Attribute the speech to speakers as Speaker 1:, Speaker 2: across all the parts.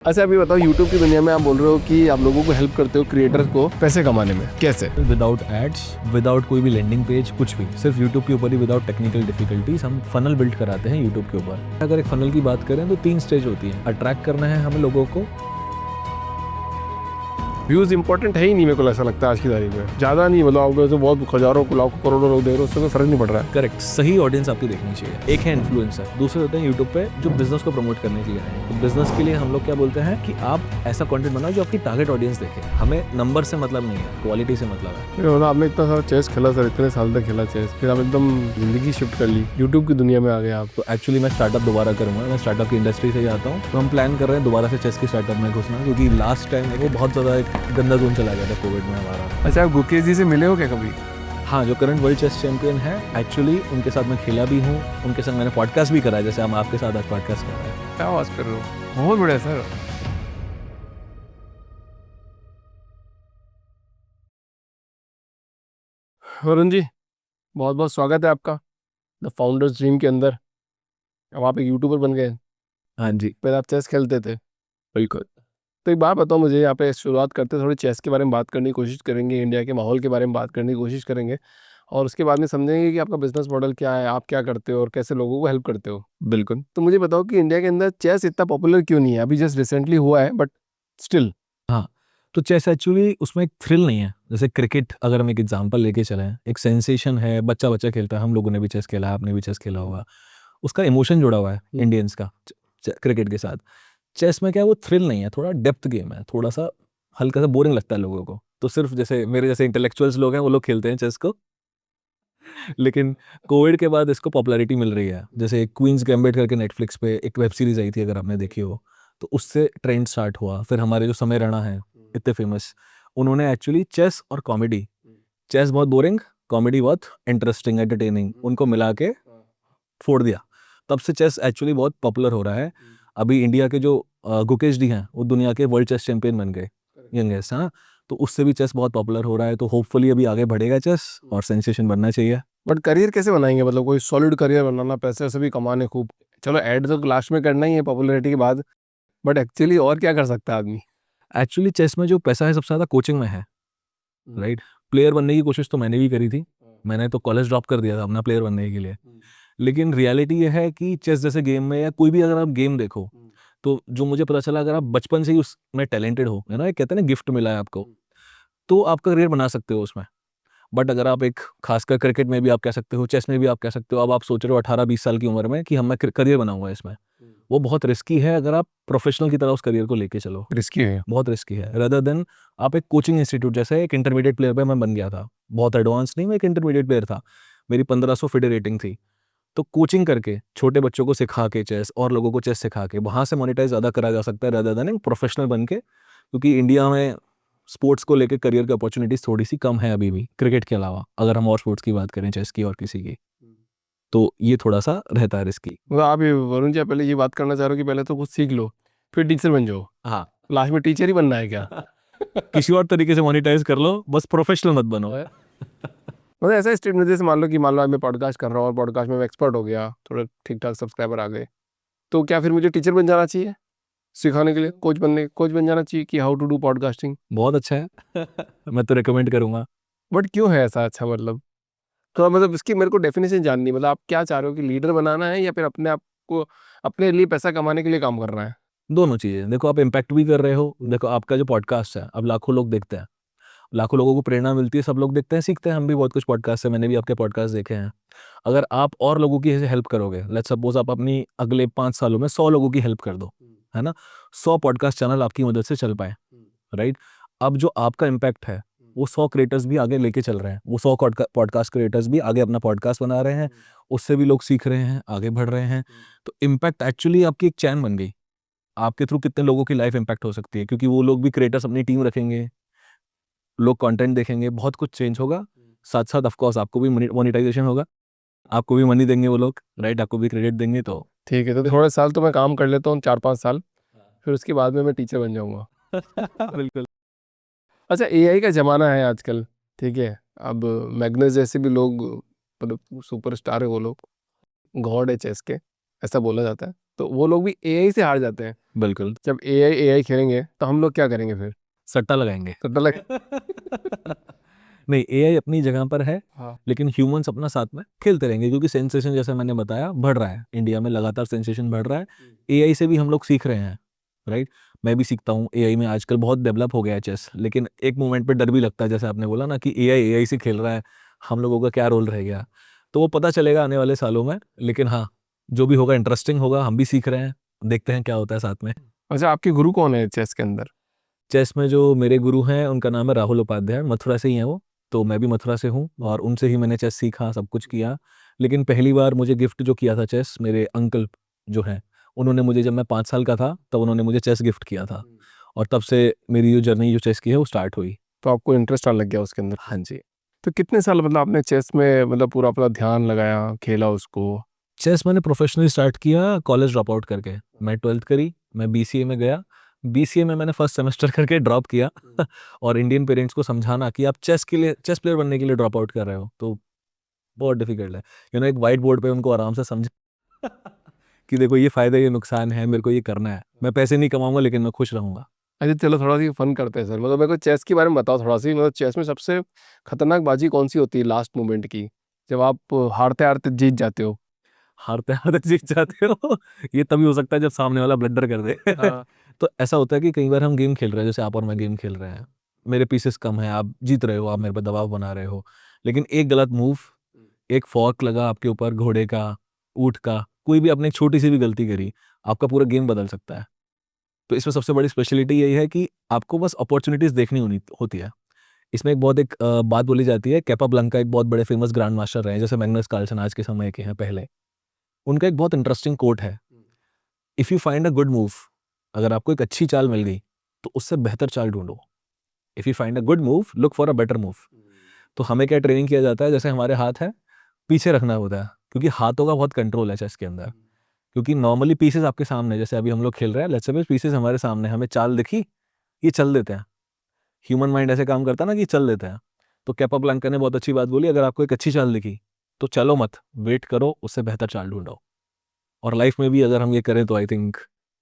Speaker 1: अच्छा अभी बताओ, YouTube की दुनिया में आप बोल रहे हो कि आप लोगों को हेल्प करते हो क्रिएटर्स को पैसे कमाने में, कैसे?
Speaker 2: विदाउट एड्स, विदाउट कोई भी लैंडिंग पेज, कुछ भी, सिर्फ यूट्यूब के ऊपर ही, विदाउट टेक्निकल डिफिकल्टीज हम फनल बिल्ड कराते हैं यूट्यूब के ऊपर। अगर एक फनल की बात करें तो 3 स्टेज होती है। अट्रैक्ट करना है हमें लोगों को।
Speaker 1: व्यूज इंपॉर्टेंट है ही नहीं, मेरे को ऐसा लगता है आज की तारीख में ज़्यादा नहीं, मतलब आप लोग बहुत हजारों लाखों करोड़ों लोग देख रहे हो, उससे कोई फर्क नहीं पड़ रहा है।
Speaker 2: करेक्ट, सही ऑडियंस आपकी देखनी चाहिए। एक है इन्फ्लुएंसर, दूसरे होते हैं यूट्यूब पे जो बिजनेस को प्रमोट करने के लिए आए हैं। तो बिजनेस के लिए हम लोग क्या बोलते हैं कि आप ऐसा कंटेंट बनाओ जो आपकी टारगेट ऑडियंस देखे। हमें नंबर से मतलब नहीं है, क्वालिटी से मतलब है।
Speaker 1: मतलब आपने इतना सारा चेस खेला सर, इतने साल तक खेला चेस, फिर आप एकदम जिंदगी शिफ्ट कर ली, यूट्यूब की दुनिया में आ गए आप।
Speaker 2: तो एक्चुअली मैं स्टार्टअप दोबारा करूंगा। मैं स्टार्टअप की इंडस्ट्री से ही आता हूँ, तो हम प्लान कर रहे हैं दोबारा से चेस की स्टार्टअप में घुसना, क्योंकि लास्ट टाइम वो बहुत ज़्यादा एक गंदा जोन चला गया था कोविड में हमारा।
Speaker 1: अच्छा, आप गुकेश जी से मिले हो क्या कभी?
Speaker 2: हाँ, जो करंट वर्ल्ड चेस चैंपियन है, एक्चुअली उनके साथ मैं खेला भी हूँ, उनके साथ मैंने पॉडकास्ट भी करा है, जैसे हम आपके साथ आज पॉडकास्ट कर रहे हैं।
Speaker 1: क्या आवाज़ कर रहे हो, बहुत बढ़िया सर। वरुण जी, बहुत बहुत स्वागत है आपका द फाउंडर्स ड्रीम के अंदर। अब आप एक यूट्यूबर बन गए,
Speaker 2: हाँ जी,
Speaker 1: पहले आप चेस खेलते थे।
Speaker 2: बिल्कुल।
Speaker 1: तो एक बात बताओ मुझे, यहाँ पे शुरुआत करते थोड़ी चेस के बारे में बात करने की कोशिश करेंगे, इंडिया के माहौल के बारे में बात करने की कोशिश करेंगे, और उसके बाद में समझेंगे कि आपका बिजनेस मॉडल क्या है, आप क्या करते हो और कैसे लोगों को हेल्प करते हो।
Speaker 2: बिल्कुल।
Speaker 1: तो मुझे बताओ कि इंडिया के अंदर चेस इतना पॉपुलर क्यों नहीं है? अभी जस्ट रिसेंटली हुआ है, बट स्टिल।
Speaker 2: हाँ, तो चेस एक्चुअली उसमें एक थ्रिल नहीं है। जैसे क्रिकेट, अगर हम एक एग्जांपल लेके चलें, एक सेंसेशन है, बच्चा बच्चा खेलता है, हम लोगों ने भी चेस खेला है, आपने भी चेस खेला होगा। उसका इमोशन जुड़ा हुआ है इंडियंस का क्रिकेट के साथ। चेस में क्या है, वो थ्रिल नहीं है, थोड़ा डेप्थ गेम है, थोड़ा सा हल्का सा बोरिंग लगता है लोगों को। तो सिर्फ जैसे मेरे जैसे इंटेलेक्चुअल्स लोग हैं, वो लोग खेलते हैं चेस को। लेकिन कोविड के बाद इसको पॉपुलैरिटी मिल रही है। जैसे क्वींस गैम्बिट करके नेटफ्लिक्स पे एक वेब सीरीज आई थी, अगर आपने देखी हो, तो उससे ट्रेंड स्टार्ट हुआ। फिर हमारे जो समय रैना है, इतने फेमस, उन्होंने एक्चुअली चेस और कॉमेडी, चेस बहुत बोरिंग, कॉमेडी बहुत इंटरेस्टिंग एंटरटेनिंग, उनको मिला के फोड़ दिया। तब से चेस एक्चुअली बहुत पॉपुलर हो रहा है। अभी इंडिया के जो गुकेश डी हैं, वो दुनिया के वर्ल्ड चेस चैंपियन बन गए, यंगेस्ट, हाँ। तो उससे भी चेस बहुत पॉपुलर हो रहा है। तो होपफुली अभी आगे बढ़ेगा चेस और सेंसेशन बनना चाहिए।
Speaker 1: बट करियर कैसे बनाएंगे? मतलब कोई सॉलिड करियर बनाना, पैसे वैसे भी कमाने खूब, चलो ऐड तो लास्ट में करना ही है पॉपुलैरिटी के बाद, बट एक्चुअली और क्या कर सकता है आदमी?
Speaker 2: एक्चुअली चेस में जो पैसा है सबसे ज़्यादा कोचिंग में है, राइट। प्लेयर बनने की कोशिश तो मैंने भी करी थी। मैंने तो कॉलेज ड्रॉप कर दिया था अपना प्लेयर बनने के लिए। लेकिन रियलिटी ये है कि चेस जैसे गेम में, या कोई भी अगर आप गेम देखो, तो जो मुझे पता चला, अगर आप बचपन से ही उसमें टैलेंटेड हो, है ना, एक कहते हैं ना गिफ्ट मिला है आपको, तो आपका करियर बना सकते हो उसमें। बट अगर आप एक, खासकर क्रिकेट में भी आप कह सकते हो, चेस में भी आप कह सकते हो, अब आप सोच रहे हो 18-20 साल की उम्र में कि हम मैं करियर बनाऊंगा इसमें, वो बहुत रिस्की है। अगर आप प्रोफेशनल की तरह उस करियर को लेके चलो,
Speaker 1: रिस्की है।
Speaker 2: बहुत रिस्की है। रदर देन आप एक कोचिंग इंस्टीट्यूट, जैसे एक इंटरमीडिएट प्लेयर पे मैं बन गया था, बहुत एडवांस नहीं, मैं एक इंटरमीडिएट प्लेयर था, मेरी 1500 फिडे रेटिंग थी। तो कोचिंग करके छोटे बच्चों को सिखा के चेस, और लोगों को चेस सिखा के, वहाँ से मोनेटाइज ज़्यादा करा जा सकता है, रदर देन एक प्रोफेशनल बन के। क्योंकि इंडिया में स्पोर्ट्स को लेकर करियर की अपॉर्चुनिटीज़ थोड़ी सी कम है अभी भी, क्रिकेट के अलावा, अगर हम और स्पोर्ट्स की बात करें, चेस की और किसी की, तो ये थोड़ा सा रहता है रिस्की।
Speaker 1: मतलब आप ये वरुण जी, आप पहले ये बात करना चाह रहे हो कि पहले तो कुछ सीख लो, फिर टीचर बन जाओ,
Speaker 2: हाँ।
Speaker 1: लास्ट में टीचर ही बनना है क्या?
Speaker 2: किसी और तरीके से मोनेटाइज कर लो, बस प्रोफेशनल मत बनो।
Speaker 1: मतलब ऐसा स्टेट में, जैसे मान लो आज मैं पॉडकास्ट कर रहा हूँ और पॉडकास्ट में मैं एक्सपर्ट हो गया, थोड़ा ठीक ठाक सब्सक्राइबर आ गए, तो क्या फिर मुझे टीचर बन जाना चाहिए सिखाने के लिए, कोच बन जाना चाहिए कि हाउ टू डू पॉडकास्टिंग?
Speaker 2: बहुत अच्छा है। मैं तो रिकमेंड करूंगा।
Speaker 1: बट क्यों है ऐसा? अच्छा मतलब, तो मतलब इसकी मेरे को डेफिनेशन जाननी है। मतलब आप क्या चाह रहे हो कि लीडर बनाना है, या फिर अपने आप को, अपने लिए पैसा कमाने के लिए काम करना है?
Speaker 2: दोनों चीज़ें देखो, आप इम्पैक्ट भी कर रहे हो। देखो आपका जो पॉडकास्ट है, अब लाखों लोग देखते हैं, लाखों लोगों को प्रेरणा मिलती है, सब लोग देखते हैं, सीखते हैं। हम भी बहुत कुछ पॉडकास्ट है, मैंने भी आपके पॉडकास्ट देखे हैं। अगर आप और लोगों की हेल्प करोगे, लेट्स सपोज आप अपनी अगले 5 सालों में 100 लोगों की हेल्प कर दो, है ना, 100 पॉडकास्ट चैनल आपकी मदद से चल पाए, राइट। अब जो आपका इम्पैक्ट है, वो 100 क्रिएटर्स भी आगे लेके चल रहे हैं, वो 100 पॉडकास्ट क्रिएटर्स भी आगे अपना पॉडकास्ट बना रहे हैं, उससे भी लोग सीख रहे हैं, आगे बढ़ रहे हैं। तो इम्पैक्ट एक्चुअली आपकी एक चैन बन गई। आपके थ्रू कितने लोगों की लाइफ इम्पैक्ट हो सकती है, क्योंकि वो लोग भी क्रिएटर्स अपनी टीम रखेंगे, लोग कंटेंट देखेंगे, बहुत कुछ चेंज होगा। साथ साथ ऑफ कोर्स आपको भी मोनेटाइजेशन होगा, आपको भी मनी देंगे वो लोग, राइट, आपको भी क्रेडिट देंगे। तो
Speaker 1: ठीक है, तो थोड़े साल तो मैं काम कर लेता हूँ, 4-5 साल, फिर उसके बाद में मैं टीचर बन जाऊंगा।
Speaker 2: बिल्कुल।
Speaker 1: अच्छा, एआई का ज़माना है आजकल, ठीक है। अब मैग्नस जैसे भी लोग, मतलब सुपरस्टार है वो लोग, गॉड है चेस के, ऐसा बोला जाता है। तो वो लोग भी एआई से हार जाते हैं।
Speaker 2: बिल्कुल
Speaker 1: जब एआई खेलेंगे तो हम लोग क्या करेंगे फिर?
Speaker 2: सट्टा लगाएंगे।
Speaker 1: तो लगे
Speaker 2: नहीं, एआई अपनी जगह पर है,
Speaker 1: हाँ
Speaker 2: लेकिन ह्यूमंस अपना साथ में खेलते रहेंगे, क्योंकि सेंसेशन जैसे मैंने बताया बढ़ रहा है इंडिया में, लगातार सेंसेशन बढ़ रहा है। एआई से भी हम लोग सीख रहे हैं, राइट। मैं भी सीखता हूँ एआई में, आजकल बहुत डेवलप हो गया है चेस, लेकिन एक मोमेंट पे डर भी लगता है, जैसे आपने बोला ना कि एआई से खेल रहा है, हम लोगों का क्या रोल रह गया। तो वो पता चलेगा आने वाले सालों में, लेकिन हाँ, जो भी होगा इंटरेस्टिंग होगा, हम भी सीख रहे हैं, देखते हैं क्या होता है साथ में।
Speaker 1: अच्छा, आपके गुरु कौन है चेस के अंदर?
Speaker 2: चेस में जो मेरे गुरु हैं उनका नाम है राहुल उपाध्याय, मथुरा से ही हैं वो। तो मैं भी मथुरा से हूँ और उनसे ही मैंने चेस सीखा, सब कुछ किया। लेकिन पहली बार मुझे गिफ्ट जो किया था चेस, मेरे अंकल जो हैं, उन्होंने मुझे, जब मैं 5 साल का था तब उन्होंने मुझे चेस गिफ्ट किया था, और तब से मेरी जो जर्नी जो चेस की है वो स्टार्ट हुई।
Speaker 1: तो आपको इंटरेस्ट आने लग गया उसके अंदर?
Speaker 2: हाँ जी।
Speaker 1: तो कितने साल मतलब आपने चेस में मतलब पूरा अपना ध्यान लगाया, खेला उसको?
Speaker 2: चेस मैंने प्रोफेशनली स्टार्ट किया कॉलेज ड्रॉप आउट करके। मैं 12th करी, मैं बीसीए में गया। बीसीए में मैंने फर्स्ट सेमेस्टर करके ड्रॉप किया और इंडियन पेरेंट्स को समझाना कि आप चेस के लिए, चेस प्लेयर बनने के लिए ड्रॉप आउट कर रहे हो, तो बहुत डिफिकल्ट है। एक वाइट बोर्ड पे उनको आराम से समझा कि देखो ये फायदे, ये नुकसान है, मेरे को ये करना है, मैं पैसे नहीं कमाऊंगा लेकिन मैं खुश रहूंगा।
Speaker 1: अच्छा चलो थोड़ा सी फन करते हैं सर, मतलब मेरे को चेस के बारे में बताओ थोड़ा सी, मतलब चेस में सबसे खतरनाक बाजी कौन सी होती है लास्ट मोमेंट की, जब आप हारते हारते जीत जाते हो?
Speaker 2: हारते हारते जीत जाते हो ये तभी हो सकता है जब सामने वाला ब्लडर कर दे
Speaker 1: हाँ।
Speaker 2: तो ऐसा होता है कि कई बार हम गेम खेल रहे हैं, जैसे आप और मैं गेम खेल रहे हैं, मेरे पीसेस कम है, आप जीत रहे हो, आप मेरे पर दबाव बना रहे हो, लेकिन एक गलत मूव, एक फॉर्क लगा आपके ऊपर, घोड़े का, ऊँट का, कोई भी आपने एक छोटी सी भी गलती करी, आपका पूरा गेम बदल सकता है। तो इसमें सबसे बड़ी स्पेशलिटी यही है कि आपको बस अपॉर्चुनिटीज देखनी होनी होती है। इसमें एक बात बोली जाती है, कैपाब्लांका एक बहुत बड़े फेमस ग्रैंड मास्टर रहे हैं, जैसे मैग्नस कार्लसन आज के समय के हैं पहले। उनका एक बहुत इंटरेस्टिंग कोट है, if you find a good move, अगर आपको एक अच्छी चाल मिल गई तो उससे बेहतर चाल ढूंढो। If you find a good move, look for a better move. तो हमें क्या ट्रेनिंग किया जाता है, जैसे हमारे हाथ है, पीछे रखना होता है, क्योंकि हाथों का बहुत कंट्रोल है चेस के अंदर। क्योंकि नॉर्मली पीसेस आपके सामने, जैसे अभी हम लोग खेल रहे हैं, लेट्स सपोज पीसेस हमारे सामने, हमें चाल दिखी, ये चल देते हैं। ह्यूमन माइंड ऐसे काम करता है ना कि चल देते हैं। तो कैपाब्लांका ने बहुत अच्छी बात बोली, अगर आपको एक अच्छी चाल दिखी तो चलो मत, वेट करो, उससे बेहतर चाल ढूंढो। और लाइफ में भी अगर हम ये करें तो आई थिंक।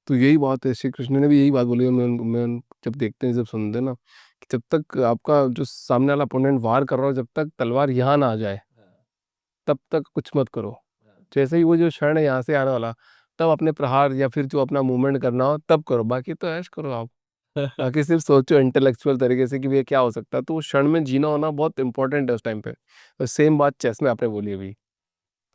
Speaker 1: तो यही बात है, श्री कृष्ण ने भी यही बात बोली है। जब देखते हैं, जब सुनते हैं ना, कि जब तक आपका जो सामने वाला अपोनेंट वार कर रहा हो, जब तक तलवार यहाँ ना आ जाए तब तक कुछ मत करो। जैसे ही वो जो क्षण है यहाँ से आने वाला, तब अपने प्रहार या फिर जो अपना मूवमेंट करना हो तब करो, बाकी तो ऐश करो आप। बाकी सिर्फ सोचो इंटेलेक्चुअल तरीके से कि भैया क्या हो सकता है, तो उस क्षण में जीना होना बहुत इंपॉर्टेंट है उस टाइम पे। और सेम बात चेस में आपने बोली अभी।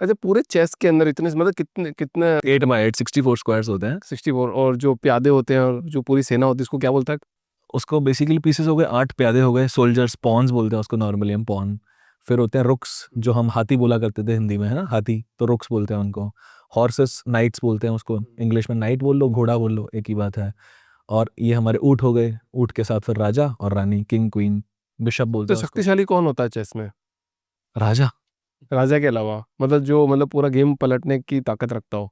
Speaker 1: अच्छा, पूरे चेस के अंदर इतने मतलब कितने कितने
Speaker 2: 8 by 8 64 स्क्वायर्स होते हैं।
Speaker 1: 64, और जो प्यादे होते हैं और जो पूरी सेना होती है उसको क्या बोलता है?
Speaker 2: उसको बेसिकली पीसेस हो गए, 8 प्यादे हो गए, सोल्जर्स, पॉन्स बोलते हैं उसको नॉर्मली हम, पॉन। फिर होते हैं रुक्स, जो हम हाथी बोला करते थे हिंदी में, है ना, हाथी, तो रुक्स बोलते हैं उनको। हॉर्सेस, नाइट्स बोलते हैं उसको, इंग्लिश में नाइट बोल लो, घोड़ा बोल लो, एक ही बात है। और ये हमारे ऊँट हो गए, ऊँट के साथ फिर राजा और रानी, किंग, क्वीन, बिशप बोलते
Speaker 1: तो
Speaker 2: हैं उसको।
Speaker 1: शक्तिशाली कौन होता है चेस में
Speaker 2: राजा।
Speaker 1: राजा के अलावा, मतलब जो मतलब पूरा गेम पलटने की ताकत रखता हो?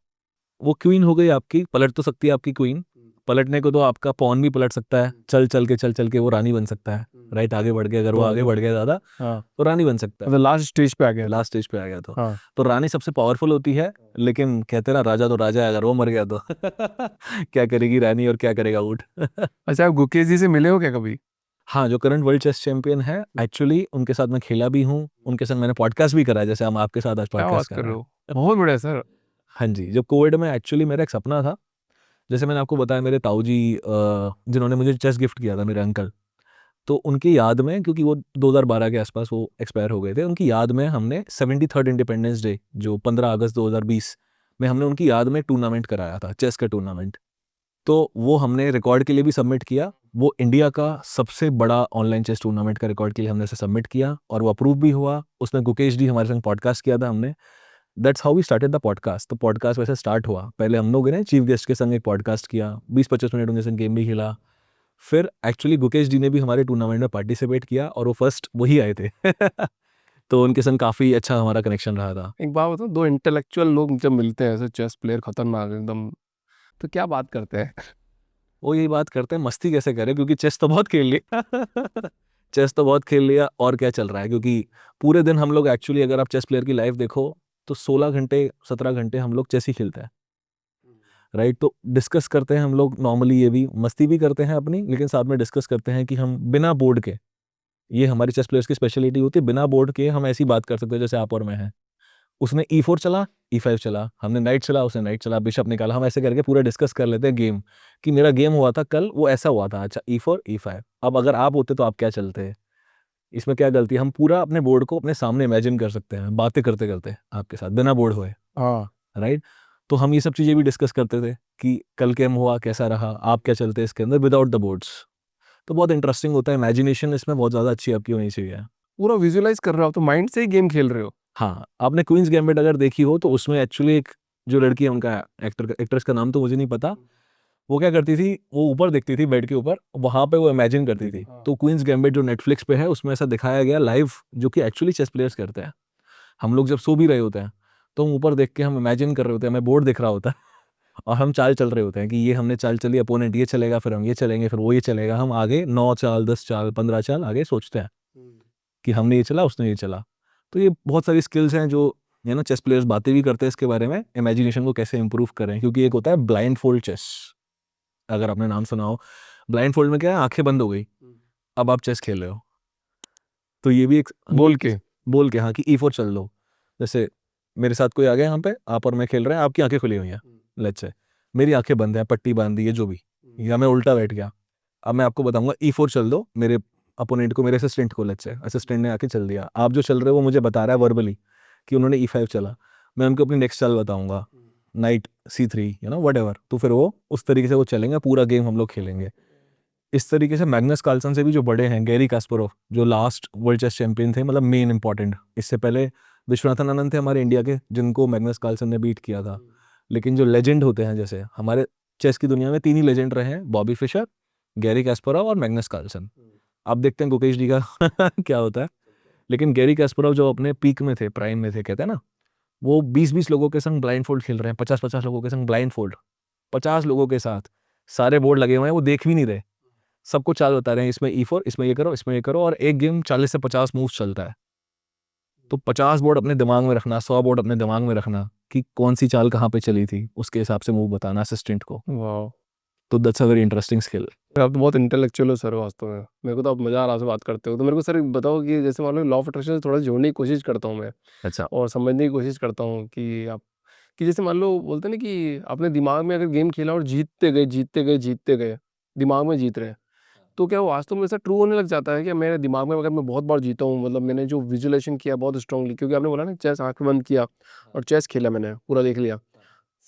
Speaker 2: वो क्वीन हो गई आपकी, पलट तो सकती है आपकी क्वीन। पलटने को तो आपका पॉन भी पलट सकता है, चल चल के वो रानी बन सकता है, राइट, आगे बढ़ के, अगर वो आगे बढ़ गया ज़्यादा
Speaker 1: हाँ,
Speaker 2: तो रानी बन सकता है।
Speaker 1: मतलब लास्ट स्टेज पे आ गया तो।
Speaker 2: लास्ट स्टेज पे आ गया तो।
Speaker 1: हाँ।
Speaker 2: तो रानी सबसे पावरफुल होती है, लेकिन कहते हैं ना, राजा तो राजा है, अगर वो मर गया तो क्या करेगी रानी और क्या करेगा ऊँट
Speaker 1: अच्छा, आप गुकेश जी से मिले हो क्या कभी?
Speaker 2: हाँ, जो करंट वर्ल्ड चेस चैंपियन है, एक्चुअली उनके साथ मैं खेला भी हूँ, उनके साथ मैंने पॉडकास्ट भी करा है, जैसे हम आपके साथ आज
Speaker 1: क्या बात
Speaker 2: पॉडकास्ट कर
Speaker 1: कर
Speaker 2: रहे
Speaker 1: रहे
Speaker 2: हैं।
Speaker 1: हो, बहुत बढ़िया सर।
Speaker 2: हाँ जी, जब कोविड में एक्चुअली मेरा एक सपना था, जैसे मैंने आपको बताया, मेरे ताऊ जी जिन्होंने मुझे चेस गिफ्ट किया था, मेरे अंकल, तो उनकी याद में, क्योंकि वो 2012 के आसपास वो एक्सपायर हो गए थे, उनकी याद में हमने 73rd इंडिपेंडेंस डे, जो 15 अगस्त 2020 में, हमने उनकी याद में टूर्नामेंट कराया था, चेस का टूर्नामेंट। तो वो हमने रिकॉर्ड के लिए भी सबमिट किया, वो इंडिया का सबसे बड़ा ऑनलाइन चेस टूर्नामेंट का रिकॉर्ड के लिए हमने उसे सबमिट किया, और वो अप्रूव भी हुआ। उसमें गुकेश जी हमारे संग पॉडकास्ट किया था हमने। That's how we started the podcast. तो पॉडकास्ट वैसे स्टार्ट हुआ, पहले हम लोग ने चीफ गेस्ट के संग एक पॉडकास्ट किया, 20-25 मिनट उनके संग गेम भी खेला। फिर एक्चुअली गुकेश जी ने भी हमारे टूर्नामेंट में पार्टिसिपेट किया, और वो फर्स्ट वही आए थे तो उनके संग काफ़ी अच्छा हमारा कनेक्शन रहा था।
Speaker 1: एक बात बताओ, दो इंटेलेक्चुअल लोग जब मिलते हैं ऐसे चेस प्लेयर खतरनाक एकदम, तो क्या बात करते हैं?
Speaker 2: वो यही बात करते हैं, मस्ती कैसे करें, क्योंकि चेस तो बहुत खेल लिया चेस तो बहुत खेल लिया, और क्या चल रहा है, क्योंकि पूरे दिन हम लोग एक्चुअली, अगर आप चेस प्लेयर की लाइफ देखो, तो 16 घंटे 17 घंटे हम लोग चेस ही खेलते हैं। राइट? तो डिस्कस करते हैं हम लोग नॉर्मली, ये भी मस्ती भी करते हैं अपनी, लेकिन साथ में डिस्कस करते हैं कि हम बिना बोर्ड के, ये हमारी चेस प्लेयर्स की स्पेशलिटी होती है, बिना बोर्ड के हम ऐसी बात कर सकते हैं जैसे आप और मैं हैं। उसने E4 चला, E5 चला, हमने नाइट चला, उसने नाइट चला, बिशप निकाला, हम ऐसे करके पूरा डिस्कस कर लेते हैं गेम, कि मेरा गेम हुआ था कल, वो ऐसा हुआ था, अच्छा E4 E5, अब अगर आप होते तो आप क्या चलते? इसमें क्या गलती है? हम पूरा अपने बोर्ड को अपने सामने इमेजिन कर सकते हैं बातें करते करते आपके साथ, बिना बोर्ड हुए,
Speaker 1: हाँ
Speaker 2: राइट? तो हम ये सब चीज़ें भी डिस्कस करते थे कि कल गेम हुआ कैसा रहा, आप क्या चलते इसके अंदर विदाउट द बोर्ड्स। तो बहुत इंटरेस्टिंग होता है, इमेजिनेशन इसमें बहुत ज़्यादा अच्छी आपकी होनी चाहिए।
Speaker 1: पूरा विजुअलाइज कर रहे हो, तो माइंड से ही गेम खेल रहे हो।
Speaker 2: हाँ, आपने क्वींस गैम्बिट अगर देखी हो तो उसमें एक्चुअली एक जो लड़की है, उनका एक्ट्रेस का नाम तो मुझे नहीं पता, वो क्या करती थी, वो ऊपर देखती थी बेड के ऊपर, वहाँ पे वो इमेजिन करती थी। तो क्वींस गैम्बिट जो नेटफ्लिक्स पे है उसमें ऐसा दिखाया गया लाइव, जो कि एक्चुअली चेस प्लेयर्स करते हैं। हम लोग जब सो भी रहे होते हैं तो हम ऊपर देख के हम इमेजिन कर रहे होते हैं, हमें बोर्ड दिख रहा होता है और हम चाल चल रहे होते हैं कि ये हमने चाल चली, अपोनेंट ये चलेगा, फिर हम ये चलेंगे, फिर वो ये चलेगा, हम आगे 9 चाल 10 चाल 15 चाल आगे सोचते हैं कि हमने ये चला, उसने ये चला। तो ये बहुत सारी स्किल्स हैं जो है ना, चेस प्लेयर्स बातें भी करते हैं इसके बारे में, इमेजिनेशन को कैसे इंप्रूव करें, क्योंकि एक होता है ब्लाइंड फोल्ड चेस, अगर आपने नाम सुना हो। ब्लाइंड फोल्ड में क्या है, आंखें बंद हो गई, अब आप चेस खेल रहे हो, तो ये भी एक बोल के हाँ कि E4 चल दो। जैसे मेरे साथ कोई आ गया यहाँ पे, आप और मैं खेल रहे हैं, आपकी आंखें खुली हुई हैं, लेट्स से मेरी आंखें बंद हैं, पट्टी बांध दी है जो भी, या मैं उल्टा बैठ गया, अब मैं आपको बताऊंगा E4 चल दो, मेरे अपोनेंट को, मेरे असिस्टेंट को, लेट्स से असिस्टेंट ने आके चल दिया, आप जो चल रहे हो वो मुझे बता रहा है वर्बली कि उन्होंने E5 चला, मैं उनको अपनी नेक्स्ट चाल बताऊंगा, नाइट C3 वट एवर, तो फिर वो उस तरीके से वो चलेंगे, पूरा गेम हम लोग खेलेंगे। इस तरीके से मैग्नस कार्लसन से भी जो बड़े हैं, गैरी कास्परोव जो लास्ट वर्ल्ड चेस चैंपियन थे, मतलब मेन इंपॉर्टेंट, इससे पहले विश्वनाथन आनंद थे हमारे इंडिया के, जिनको मैग्नस कार्लसन ने बीट किया था। लेकिन जो लेजेंड होते हैं, जैसे हमारे चेस की दुनिया में 3 ही लेजेंड रहे हैं, बॉबी फिशर, गैरी कास्परोव और मैग्नस कार्लसन। अब देखते हैं गुकेश जी का क्या होता है। लेकिन गैरी कास्परोव जो अपने पीक में थे, प्राइम में थे, कहते हैं ना, वो 20-20 लोगों के संग ब्लाइंड फोल्ड खेल रहे हैं, 50-50 लोगों के संग ब्लाइंड फोल्ड, 50 लोगों के साथ, सारे बोर्ड लगे हुए हैं, वो देख भी नहीं रहे, सबको चाल बता रहे हैं, इसमें E4, इसमें ये करो, इसमें ये करो, और एक गेम 40 से 50 मूव्स चलता है। तो 50 बोर्ड अपने दिमाग में रखना, 100 बोर्ड अपने दिमाग में रखना कि कौन सी चाल कहाँ पे चली थी, उसके हिसाब से मूव बताना असिस्टेंट को।
Speaker 1: वाह,
Speaker 2: तो that's a very interesting skill.
Speaker 1: आप तो बहुत इंटेलेक्चुअल हो सर वास्तव में। मेरे को तो अब मज़ा आ रहा है बात करते हो। तो मेरे को सर एक बताओ कि जैसे मान लो लॉ ऑफ अट्रैक्शन से थोड़ा जोड़ने की कोशिश करता हूँ मैं,
Speaker 2: अच्छा।
Speaker 1: और समझने की कोशिश करता हूँ कि आप, कि जैसे मान लो बोलते हैं ना कि अपने दिमाग में अगर गेम खेला और जीतते गए जीतते गए जीतते गए, दिमाग में जीत रहे हैं, तो क्या वो वास्तव में ऐसा ट्रू होने लग जाता है कि मेरे दिमाग में अगर मैं बहुत बार जीता हूँ, मतलब मैंने जो विजुअलाइजेशन किया बहुत स्ट्रांगली, क्योंकि आपने बोला ना चेस आंखें बंद किया और चेस खेला, मैंने पूरा देख लिया,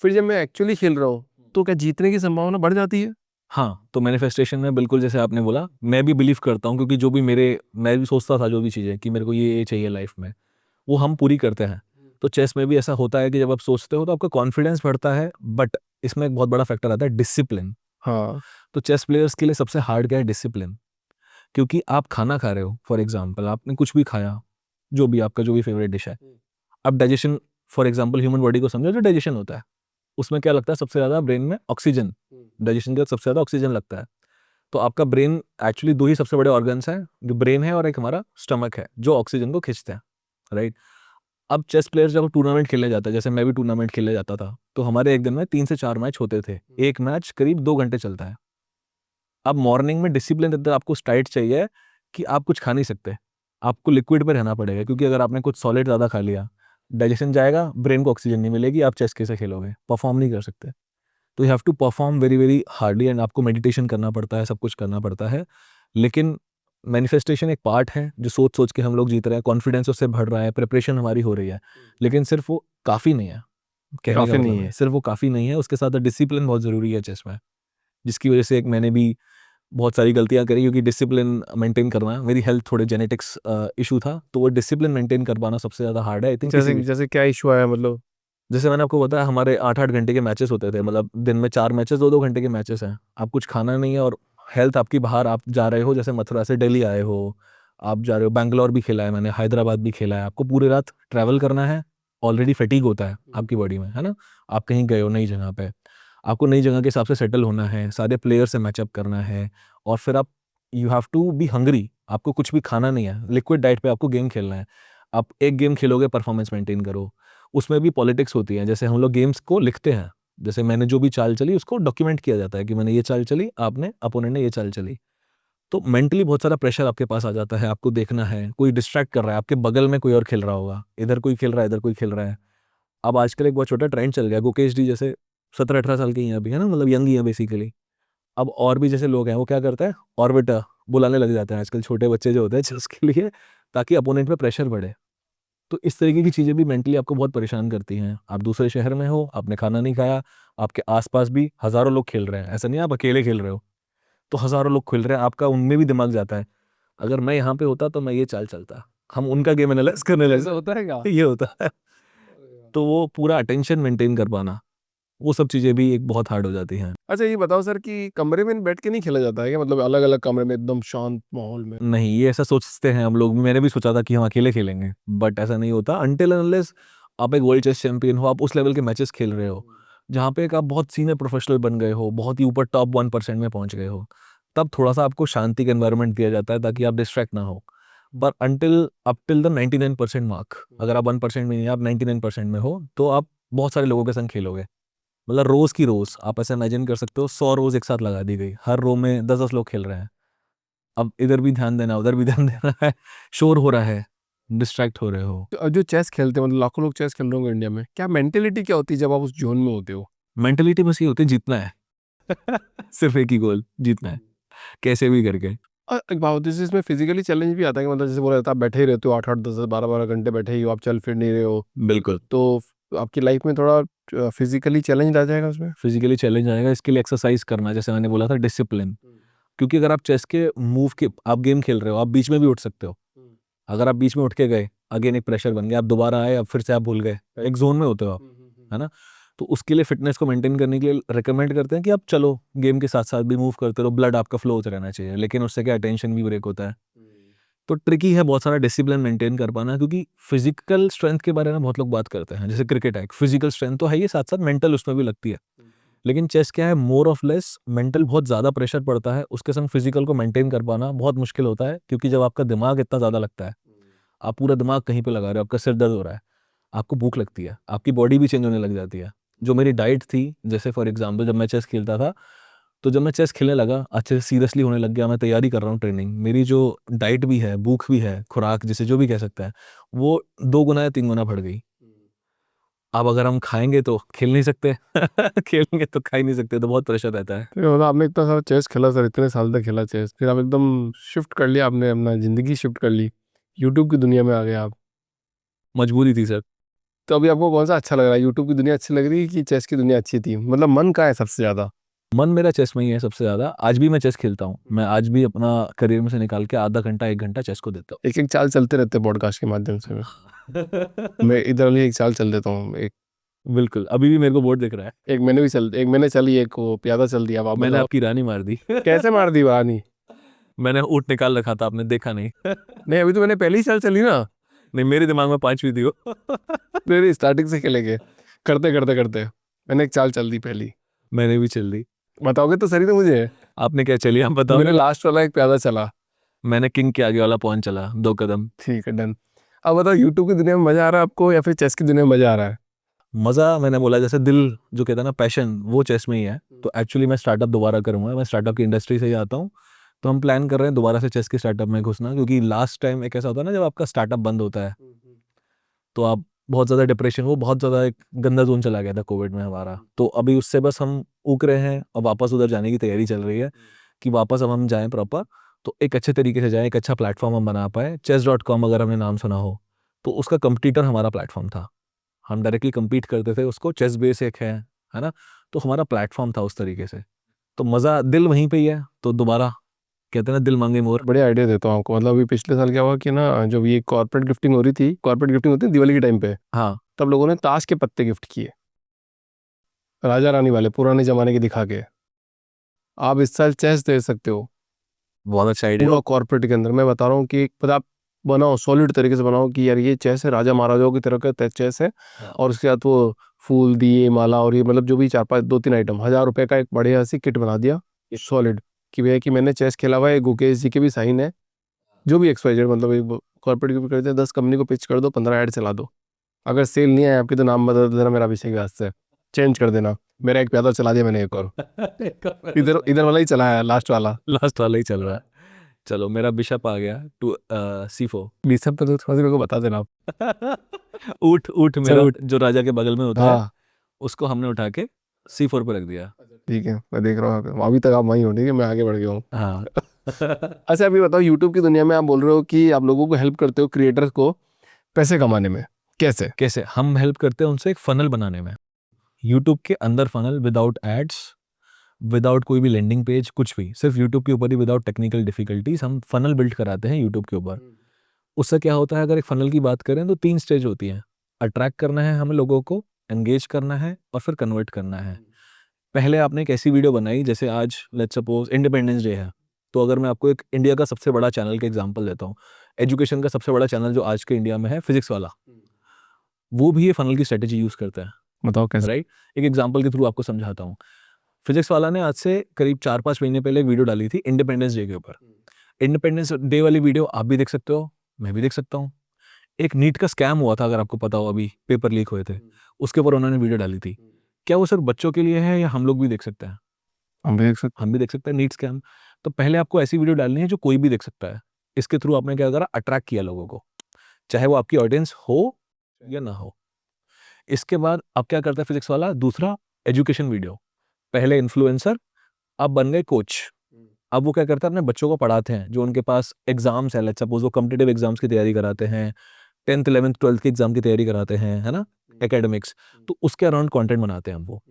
Speaker 1: फिर जब मैं एक्चुअली खेल रहा हूँ तो क्या जीतने की संभावना बढ़ जाती है?
Speaker 2: हाँ, तो मैनिफेस्टेशन में बिल्कुल जैसे आपने बोला, मैं भी बिलीव करता हूँ, क्योंकि जो भी मैं भी सोचता था जो भी चीज़ें कि मेरे को ये चाहिए लाइफ में, वो हम पूरी करते हैं। तो चेस में भी ऐसा होता है कि जब आप सोचते हो तो आपका कॉन्फिडेंस बढ़ता है, बट इसमें एक बहुत बड़ा फैक्टर आता है डिसिप्लिन।
Speaker 1: हाँ।
Speaker 2: तो चेस प्लेयर्स के लिए सबसे हार्ड क्या है, डिसिप्लिन। क्योंकि आप खाना खा रहे हो, फॉर एग्जांपल आपने कुछ भी खाया, जो भी आपका जो भी फेवरेट डिश है, अब digestion, for example human body को समझो, जो डाइजेशन होता है उसमें क्या लगता है सबसे ज़्यादा, ब्रेन में ऑक्सीजन, डाइजेशन के बाद सबसे ज़्यादा ऑक्सीजन लगता है। तो आपका ब्रेन, एक्चुअली 2 ही सबसे बड़े ऑर्गन्स हैं, जो ब्रेन है और एक हमारा स्टमक है, जो ऑक्सीजन को खींचते हैं, राइट? अब चेस प्लेयर जब टूर्नामेंट खेलने जाता है, जैसे मैं भी टूर्नामेंट खेलने जाता था, तो हमारे एक दिन में 3 से 4 मैच होते थे, एक मैच करीब 2 घंटे चलता है। अब मॉर्निंग में डिसिप्लिन इतना आपको टाइट चाहिए कि आप कुछ खा नहीं सकते, आपको लिक्विड पे रहना पड़ेगा, क्योंकि अगर आपने कुछ सॉलिड ज़्यादा खा लिया, डाइजेशन जाएगा, ब्रेन को ऑक्सीजन नहीं मिलेगी, आप चेस कैसे खेलोगे, परफॉर्म नहीं कर सकते। तो you have to perform very very hardly, and आपको मेडिटेशन करना पड़ता है, सब कुछ करना पड़ता है। लेकिन मैनिफेस्टेशन एक पार्ट है जो सोच सोच के हम लोग जीत रहे हैं, कॉन्फिडेंस उससे बढ़ रहा है, प्रिपरेशन हमारी हो रही है, लेकिन सिर्फ वो काफ़ी नहीं है। कहने का
Speaker 1: काफी
Speaker 2: मतलब
Speaker 1: नहीं
Speaker 2: है
Speaker 1: है।
Speaker 2: सिर्फ वो काफ़ी नहीं है, उसके साथ डिसिप्लिन बहुत ज़रूरी है चेस में, जिसकी वजह से एक मैंने भी बहुत सारी गलतियां करी, क्योंकि डिसिप्लिन मेंटेन करना, मेरी हेल्थ थोड़े जेनेटिक्स इशू था, तो वो डिसिप्लिन मेंटेन कर पाना सबसे ज़्यादा हार्ड है, आई थिंक किसी
Speaker 1: जैसे
Speaker 2: भी।
Speaker 1: जैसे क्या इशू आया मतलब?
Speaker 2: जैसे मैंने आपको बताया, हमारे 8-8 घंटे के मैचेस होते थे, मतलब दिन में 4 मैचेस, 2-2 घंटे के मैचेस हैं, आप कुछ खाना नहीं है और हेल्थ आपकी बाहर, आप जा रहे हो, जैसे मथुरा से दिल्ली आए हो, आप जा रहे हो, बैंगलोर भी खेला है मैंने, हैदराबाद भी खेला है, आपको पूरी रात ट्रैवल करना है, ऑलरेडी फटीग होता है आपकी बॉडी में, है ना? आप कहीं गए हो नई जगह पे, आपको नई जगह के हिसाब से सेटल होना है, सारे प्लेयर से मैचअप करना है, और फिर आप, you have to be hungry, आपको कुछ भी खाना नहीं है, लिक्विड डाइट पे आपको गेम खेलना है। आप एक गेम खेलोगे, परफॉर्मेंस मेंटेन करो, उसमें भी पॉलिटिक्स होती है, जैसे हम लोग गेम्स को लिखते हैं, जैसे मैंने जो भी चाल चली उसको डॉक्यूमेंट किया जाता है कि मैंने ये चाल चली, आपने अपोनेंट ने ये चाल चली। तो मेंटली बहुत सारा प्रेशर आपके पास आ जाता है, आपको देखना है, कोई डिस्ट्रैक्ट कर रहा है, आपके बगल में कोई और खेल रहा होगा, इधर कोई खेल रहा है, इधर कोई खेल रहा है। अब आजकल एक बहुत छोटा ट्रेंड चल गया, गुकेश डी जैसे 17-18 साल के ही हैं अभी, है ना, मतलब यंग ही हैं बेसिकली। अब और भी जैसे लोग हैं वो क्या करते हैं, ऑर्बिटर बुलाने लग जाते हैं आजकल छोटे बच्चे जो होते हैं चेस के लिए, ताकि अपोनेंट पे प्रेशर बढ़े। तो इस तरीके की चीज़ें भी मेंटली आपको बहुत परेशान करती हैं। आप दूसरे शहर में हो, आपने खाना नहीं खाया, आपके आसपास भी हज़ारों लोग खेल रहे हैं, ऐसा नहीं है आप अकेले खेल रहे हो, तो हज़ारों लोग खेल रहे हैं, आपका उनमें भी दिमाग जाता है। अगर मैं यहाँ पे होता तो मैं ये चाल चलता, हम उनका गेम एनालाइज़ करने लग
Speaker 1: ऐसा होता है क्या?
Speaker 2: ये होता है। तो वो पूरा अटेंशन मेंटेन कर पाना, वो सब चीज़ें भी एक बहुत हार्ड हो जाती हैं।
Speaker 1: अच्छा ये बताओ सर कि कमरे में बैठ के नहीं खेला जाता है क्या, मतलब अलग अलग कमरे में एकदम शांत माहौल में?
Speaker 2: नहीं, ये ऐसा सोचते हैं हम लोग, मैंने भी सोचा था कि हम अकेले खेलेंगे, बट ऐसा नहीं होता अनटिल एंड अनलेस आप एक वर्ल्ड चेस चैंपियन हो, आप उस लेवल के मैचेस खेल रहे हो, जहाँ पे एक आप बहुत सीनियर प्रोफेशनल बन गए हो, बहुत ही ऊपर टॉप 1% में पहुँच गए हो, तब थोड़ा-सा आपको शांति का एनवायरनमेंट दिया जाता है ताकि आप डिस्ट्रैक्ट ना हो। पर until up till the 99% mark, अगर आप 1% में नहीं, आप 99% में हो, तो आप बहुत सारे लोगों के संग खेलोगे। मतलब रोज़ की रोज़, आप ऐसा इमेजिन कर सकते हो 100 रोज़ एक साथ लगा दी गई, हर रो में 10-10 लोग खेल रहे हैं। अब इधर भी ध्यान देना, उधर भी ध्यान देना है, शोर हो रहा है, डिस्ट्रैक्ट हो रहे हो।
Speaker 1: तो जो चेस खेलते हैं, मतलब लाखों लोग चेस खेल रहे होंगे इंडिया में, क्या मेंटेलिटी क्या होती है जब आप उस जोन में होते हो?
Speaker 2: मेंटालिटी बस ये होती है जीतना है। सिर्फ़ एक ही गोल, जीतना है, कैसे भी करके।
Speaker 1: एक बात होती है इसमें फिजिकली चैलेंज भी आता है कि मतलब जैसे बोला जाता है आप बैठे ही रहते हो 8-8 10-10 12-12 घंटे बैठे ही हो, आप चल फिर नहीं रहे हो,
Speaker 2: बिल्कुल।
Speaker 1: तो आपकी लाइफ में थोड़ा फिजिकली चैलेंज आ जाएगा उसमें?
Speaker 2: फिज़िकली चैलेंज आएगा, इसके लिए एक्सरसाइज़ करना, जैसे मैंने बोला था डिसिप्लिन। क्योंकि अगर आप चेस के मूव के आप गेम खेल रहे हो, आप बीच में भी उठ सकते हो। अगर आप बीच में उठ के गए, अगेन एक प्रेशर बन गया, आप दोबारा आए, अब फिर से आप भूल गए, एक ज़ोन में होते हो आप, है ना? तो उसके लिए फ़िटनेस को मेंटेन करने के लिए रिकमेंड करते हैं कि आप चलो, गेम के साथ-साथ भी मूव करते रहो, ब्लड आपका फ्लो होता रहना चाहिए, लेकिन उससे क्या अटेंशन भी ब्रेक होता है। तो ट्रिकी है बहुत सारा डिसिप्लिन मेंटेन कर पाना, क्योंकि फिजिकल स्ट्रेंथ के बारे में बहुत लोग बात करते हैं, जैसे क्रिकेट है, फिजिकल स्ट्रेंथ तो है ही, साथ साथ मेंटल उसमें भी लगती है। लेकिन चेस क्या है, मोर ऑफ लेस मेंटल बहुत ज़्यादा प्रेशर पड़ता है, उसके संग फिजिकल को मेंटेन कर पाना बहुत मुश्किल होता है, क्योंकि जब आपका दिमाग इतना ज़्यादा लगता है, आप पूरा दिमाग कहीं पे लगा रहे हो, आपका सिर दर्द हो रहा है, आपको भूख लगती है, आपकी बॉडी भी चेंज होने लग जाती है। जो मेरी डाइट थी, जैसे फॉर एग्जांपल जब मैं चेस खेलता था, तो जब मैं चेस खेलने लगा, अच्छे से सीरियसली होने लग गया, मैं तैयारी कर रहा हूँ ट्रेनिंग, मेरी जो डाइट भी है, भूख भी है, खुराक जिसे जो भी कह सकता है, वो 2 गुना या 3 गुना बढ़ गई। अब अगर हम खाएँगे तो खेल नहीं सकते, खेलेंगे तो खा ही नहीं सकते, तो बहुत प्रेशर रहता है।
Speaker 1: तो ये मतलब आपने इतना सारा चेस खेला सर, इतने साल तक खेला चेस, फिर आप एकदम शिफ्ट कर लिया, आपने अपना ज़िंदगी शिफ्ट कर ली, यूट्यूब की दुनिया में आ गए आप।
Speaker 2: मजबूरी थी सर।
Speaker 1: तो अभी आपको कौन सा अच्छा लग रहा है, यूट्यूब की दुनिया अच्छी लग रही है कि चेस की दुनिया अच्छी थी, मतलब मन कहाँ है सबसे ज़्यादा?
Speaker 2: मन मेरा चेस में ही है सबसे ज़्यादा, आज भी मैं चेस खेलता हूँ। मैं आज भी अपना करियर में से निकाल के आधा घंटा, 1 घंटा चेस को देता
Speaker 1: एक एक चाल चलते रहते हैं पॉडकास्ट के माध्यम से
Speaker 2: हूँ।
Speaker 1: मैं इधर वाली एक चाल चल देता हूँ, एक
Speaker 2: बिल्कुल, अभी भी मेरे को बोर्ड दिख रहा है।
Speaker 1: एक मैंने चली, एक वो प्यादा चल दिया, अब आप
Speaker 2: मैंने
Speaker 1: बताओ
Speaker 2: आपकी रानी मार दी।
Speaker 1: कैसे मार दी वानी?
Speaker 2: मैंने ऊँट निकाल रखा था, आपने देखा नहीं।
Speaker 1: नहीं अभी तो मैंने पहली चाल चली ना,
Speaker 2: नहीं, मेरे दिमाग में 5वीं थी वो।
Speaker 1: मेरी स्टार्टिंग से खेलेंगे, करते करते करते मैंने एक चाल चल दी पहली।
Speaker 2: मैंने भी चल दी।
Speaker 1: बताओगे तो सही, तो मुझे
Speaker 2: आपने क्या चली, आप बताओगे?
Speaker 1: मैंने लास्ट वाला एक प्यादा चला।
Speaker 2: मैंने किंग के आगे वाला पॉन चला, 2 कदम।
Speaker 1: ठीक है डन। अब बताओ यूट्यूब की दुनिया में मजा आ रहा है आपको या फिर चेस की दुनिया में मजा आ रहा है?
Speaker 2: मज़ा मैंने बोला, जैसे दिल जो कहता है ना, पैशन, वो चेस में ही है। तो एक्चुअली मैं स्टार्टअप दोबारा करूँगा, मैं स्टार्टअप की इंडस्ट्री से ही आता हूँ। तो हम प्लान कर रहे हैं दोबारा से चेस के स्टार्टअप में घुसना, क्योंकि लास्ट टाइम एक ऐसा होता है ना, जब आपका स्टार्टअप बंद होता है, तो आप बहुत ज़्यादा डिप्रेशन, वो बहुत ज़्यादा एक गंदा ज़ोन चला गया था कोविड में हमारा। तो अभी उससे बस हम ऊक रहे हैं और वापस उधर जाने की तैयारी चल रही है, कि वापस अब हम जाएँ प्रॉपर, तो एक अच्छे तरीके से जाएँ, एक अच्छा प्लेटफ़ॉर्म हम बना पाएँ। chess.com अगर हमने नाम सुना हो, तो उसका कॉम्पिटिटर हमारा प्लेटफ़ॉर्म था। हम डायरेक्टली कम्पीट करते थे उसको, चेस बेस एक है ना? तो हमारा प्लेटफ़ॉर्म था उस तरीके से। तो मज़ा दिल वहीं पे ही है, तो दोबारा कहते हैं ना, दिल मांगे मोर।
Speaker 1: बढ़िया आइडिया देता हूँ आपको, मतलब अभी पिछले साल क्या हुआ कि ना, जब ये कॉर्पोरेट गिफ्टिंग हो रही थी, कॉर्पोरेट गिफ्टिंग होती है दिवाली के टाइम पे,
Speaker 2: हाँ,
Speaker 1: तब लोगों ने ताश के पत्ते गिफ्ट किए, राजा रानी वाले पुराने जमाने के दिखा के। आप इस साल चेस दे सकते हो
Speaker 2: बहुत अच्छा आइडिया।
Speaker 1: पूरा कॉर्पोरेट के अंदर, मैं बता रहा हूँ कि पता आप बनाओ, सॉलिड तरीके से बनाओ कि यार ये चेस है, राजा महाराजाओं की तरह का चेस है, और उसके साथ वो फूल दिए माला और ये मतलब जो भी 4-5 2-3 आइटम, 1000 रुपए का एक बढ़िया सी किट बना दिया सॉलिड, कि भैया कि मैंने चेस खेला हुआ है, गुकेश जी के भी साइन है, जो भी XYZ, मतलब एक कॉर्पोरेट गिफ्ट करते हैं, 10 कंपनी को पिच कर दो, 15 ऐड चला दो, अगर सेल नहीं आया आपकी तो नाम बदल देना, मेरा अभिषेक व्यास से चेंज कर देना। मेरा एक प्यादा चला दिया मैंने एक और, इधर इधर वाला ही चला है, लास्ट वाला।
Speaker 2: लास्ट वाला ही चल रहा है। चलो मेरा बिशप आ गया टू C4।
Speaker 1: बीसप पे तो थोड़ा सा मेरे को बता देना आप।
Speaker 2: ऊट ऊट
Speaker 1: चल
Speaker 2: मेरा
Speaker 1: ऊट।
Speaker 2: जो राजा के बगल में होता है
Speaker 1: हाँ
Speaker 2: उसको हमने उठा के C4 पे रख दिया।
Speaker 1: ठीक है, मैं देख रहा हूँ अभी तक आप वहीं हो, ठीक है, मैं आगे बढ़ गया हूँ।
Speaker 2: हाँ।
Speaker 1: अच्छा अभी बताओ, यूट्यूब की दुनिया में आप बोल रहे हो कि आप लोगों को हेल्प करते हो क्रिएटर्स को पैसे कमाने में, कैसे?
Speaker 2: कैसे हम हेल्प करते हैं उनसे एक फनल बनाने में, यूट्यूब के अंदर फनल, विदाउट एड्स, विदाउट कोई भी लैंडिंग पेज, कुछ भी, सिर्फ यूट्यूब के ऊपर ही, विदाउट टेक्निकल डिफिकल्टीज हम फनल बिल्ड कराते हैं यूट्यूब के ऊपर। उससे क्या होता है, अगर एक फनल की बात करें तो 3 स्टेज होती हैं। अट्रैक्ट करना है हमें लोगों को, एंगेज करना है और फिर कन्वर्ट करना है। पहले आपने एक ऐसी वीडियो बनाई, जैसे आज लेट्स सपोज इंडिपेंडेंस डे है, तो अगर मैं आपको एक इंडिया का सबसे बड़ा चैनल का एग्जांपल देता हूँ, एजुकेशन का सबसे बड़ा चैनल जो आज के इंडिया में है, फिजिक्स वाला, वो भी ये फनल की स्ट्रेटेजी यूज करता है।
Speaker 1: बताओ कैसे?
Speaker 2: राइट, एक एग्जांपल के थ्रू आपको समझाता हूँ। फिजिक्स वाला ने आज से करीब 4-5 महीने पहले एक वीडियो डाली थी इंडिपेंडेंस डे के ऊपर। इंडिपेंडेंस डे वाली वीडियो आप भी देख सकते हो, मैं भी देख सकता हूँ। एक नीट का स्कैम हुआ था, अगर आपको पता हो, अभी पेपर लीक हुए थे, उसके ऊपर उन्होंने वीडियो डाली थी। क्या वो सिर्फ बच्चों के लिए है या हम लोग भी देख सकते हैं?
Speaker 1: हम भी देख सकते
Speaker 2: हम भी देख सकते हैं नीट स्कैम। तो पहले आपको ऐसी वीडियो डालनी है जो कोई भी देख सकता है। इसके थ्रू आपने क्या करा, अट्रैक्ट किया लोगों को, चाहे वो आपकी ऑडियंस हो या ना हो। इसके बाद अब क्या करता है फिजिक्स वाला, दूसरा एजुकेशन वीडियो। पहले इन्फ्लुएंसर, अब बन गए कोच। अब वो क्या करता है, अपने बच्चों को पढ़ाते हैं, जो उनके पास एग्जाम्स है, लेट्स सपोज वो कॉम्पिटिटिव एग्जाम्स की तैयारी कराते हैं, 10th 11th 12th की एग्जाम की तैयारी कराते हैं, है ना, एकेडमिक्स। तो उसके अराउंड कंटेंट बनाते हैं हम वो।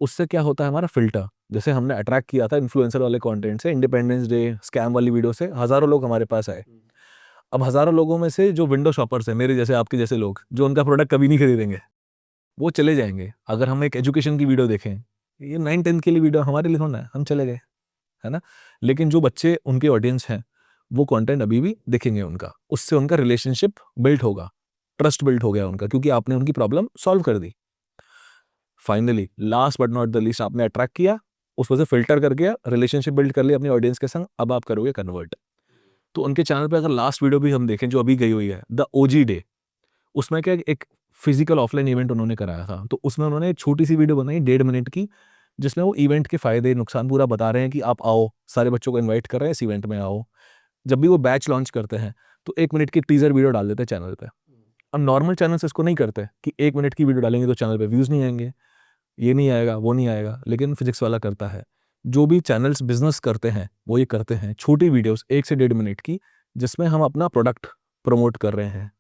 Speaker 2: उससे क्या होता है, हमारा फिल्टर, जैसे हमने अट्रैक्ट किया था इन्फ्लुएंसर वाले कंटेंट से, इंडिपेंडेंस डे स्कैम वाली वीडियो से हज़ारों लोग हमारे पास आए। अब हज़ारों लोगों में से जो विंडो शॉपर्स हैं, मेरे जैसे, आपके जैसे लोग, जो उनका प्रोडक्ट कभी नहीं खरीदेंगे, वो चले जाएंगे। अगर हम एक एजुकेशन की वीडियो देखें, ये 9th 10th के लिए वीडियो हमारे लिए होना है, हम चले गए, है ना। लेकिन जो बच्चे उनके ऑडियंस हैं, वो कंटेंट अभी भी देखेंगे उनका, उससे उनका रिलेशनशिप बिल्ड होगा, ट्रस्ट बिल्ड हो गया उनका, क्योंकि आपने उनकी प्रॉब्लम सॉल्व कर दी। Finally last but not the least, आपने अट्रैक्ट किया, उस वजह से फिल्टर कर गया, रिलेशनशिप बिल्ड कर लिया अपनी ऑडियंस के संग, अब आप करोगे कन्वर्ट। तो उनके चैनल पे अगर लास्ट वीडियो भी हम देखें जो अभी गई हुई है, द OG डे, उसमें क्या एक फिजिकल ऑफलाइन इवेंट उन्होंने कराया था, तो उसमें उन्होंने एक छोटी सी वीडियो बनाई 1.5 मिनट की, जिसमें वो इवेंट के फायदे नुकसान पूरा बता रहे हैं कि आप आओ, सारे बच्चों को इनवाइट कर रहे हैं, इस इवेंट में आओ। जब भी वो बैच लॉन्च करते हैं तो 1 मिनट की टीजर वीडियो डाल देते हैं चैनल पे। अब नॉर्मल चैनल्स इसको नहीं करते कि 1 मिनट की वीडियो डालेंगे तो चैनल पे व्यूज़ नहीं आएंगे, ये नहीं आएगा, वो नहीं आएगा, लेकिन फिजिक्स वाला करता है। जो भी चैनल्स बिजनेस करते हैं वो ये करते हैं, छोटी वीडियोस 1 से 1.5 मिनट की, जिसमें हम अपना प्रोडक्ट प्रमोट कर रहे हैं,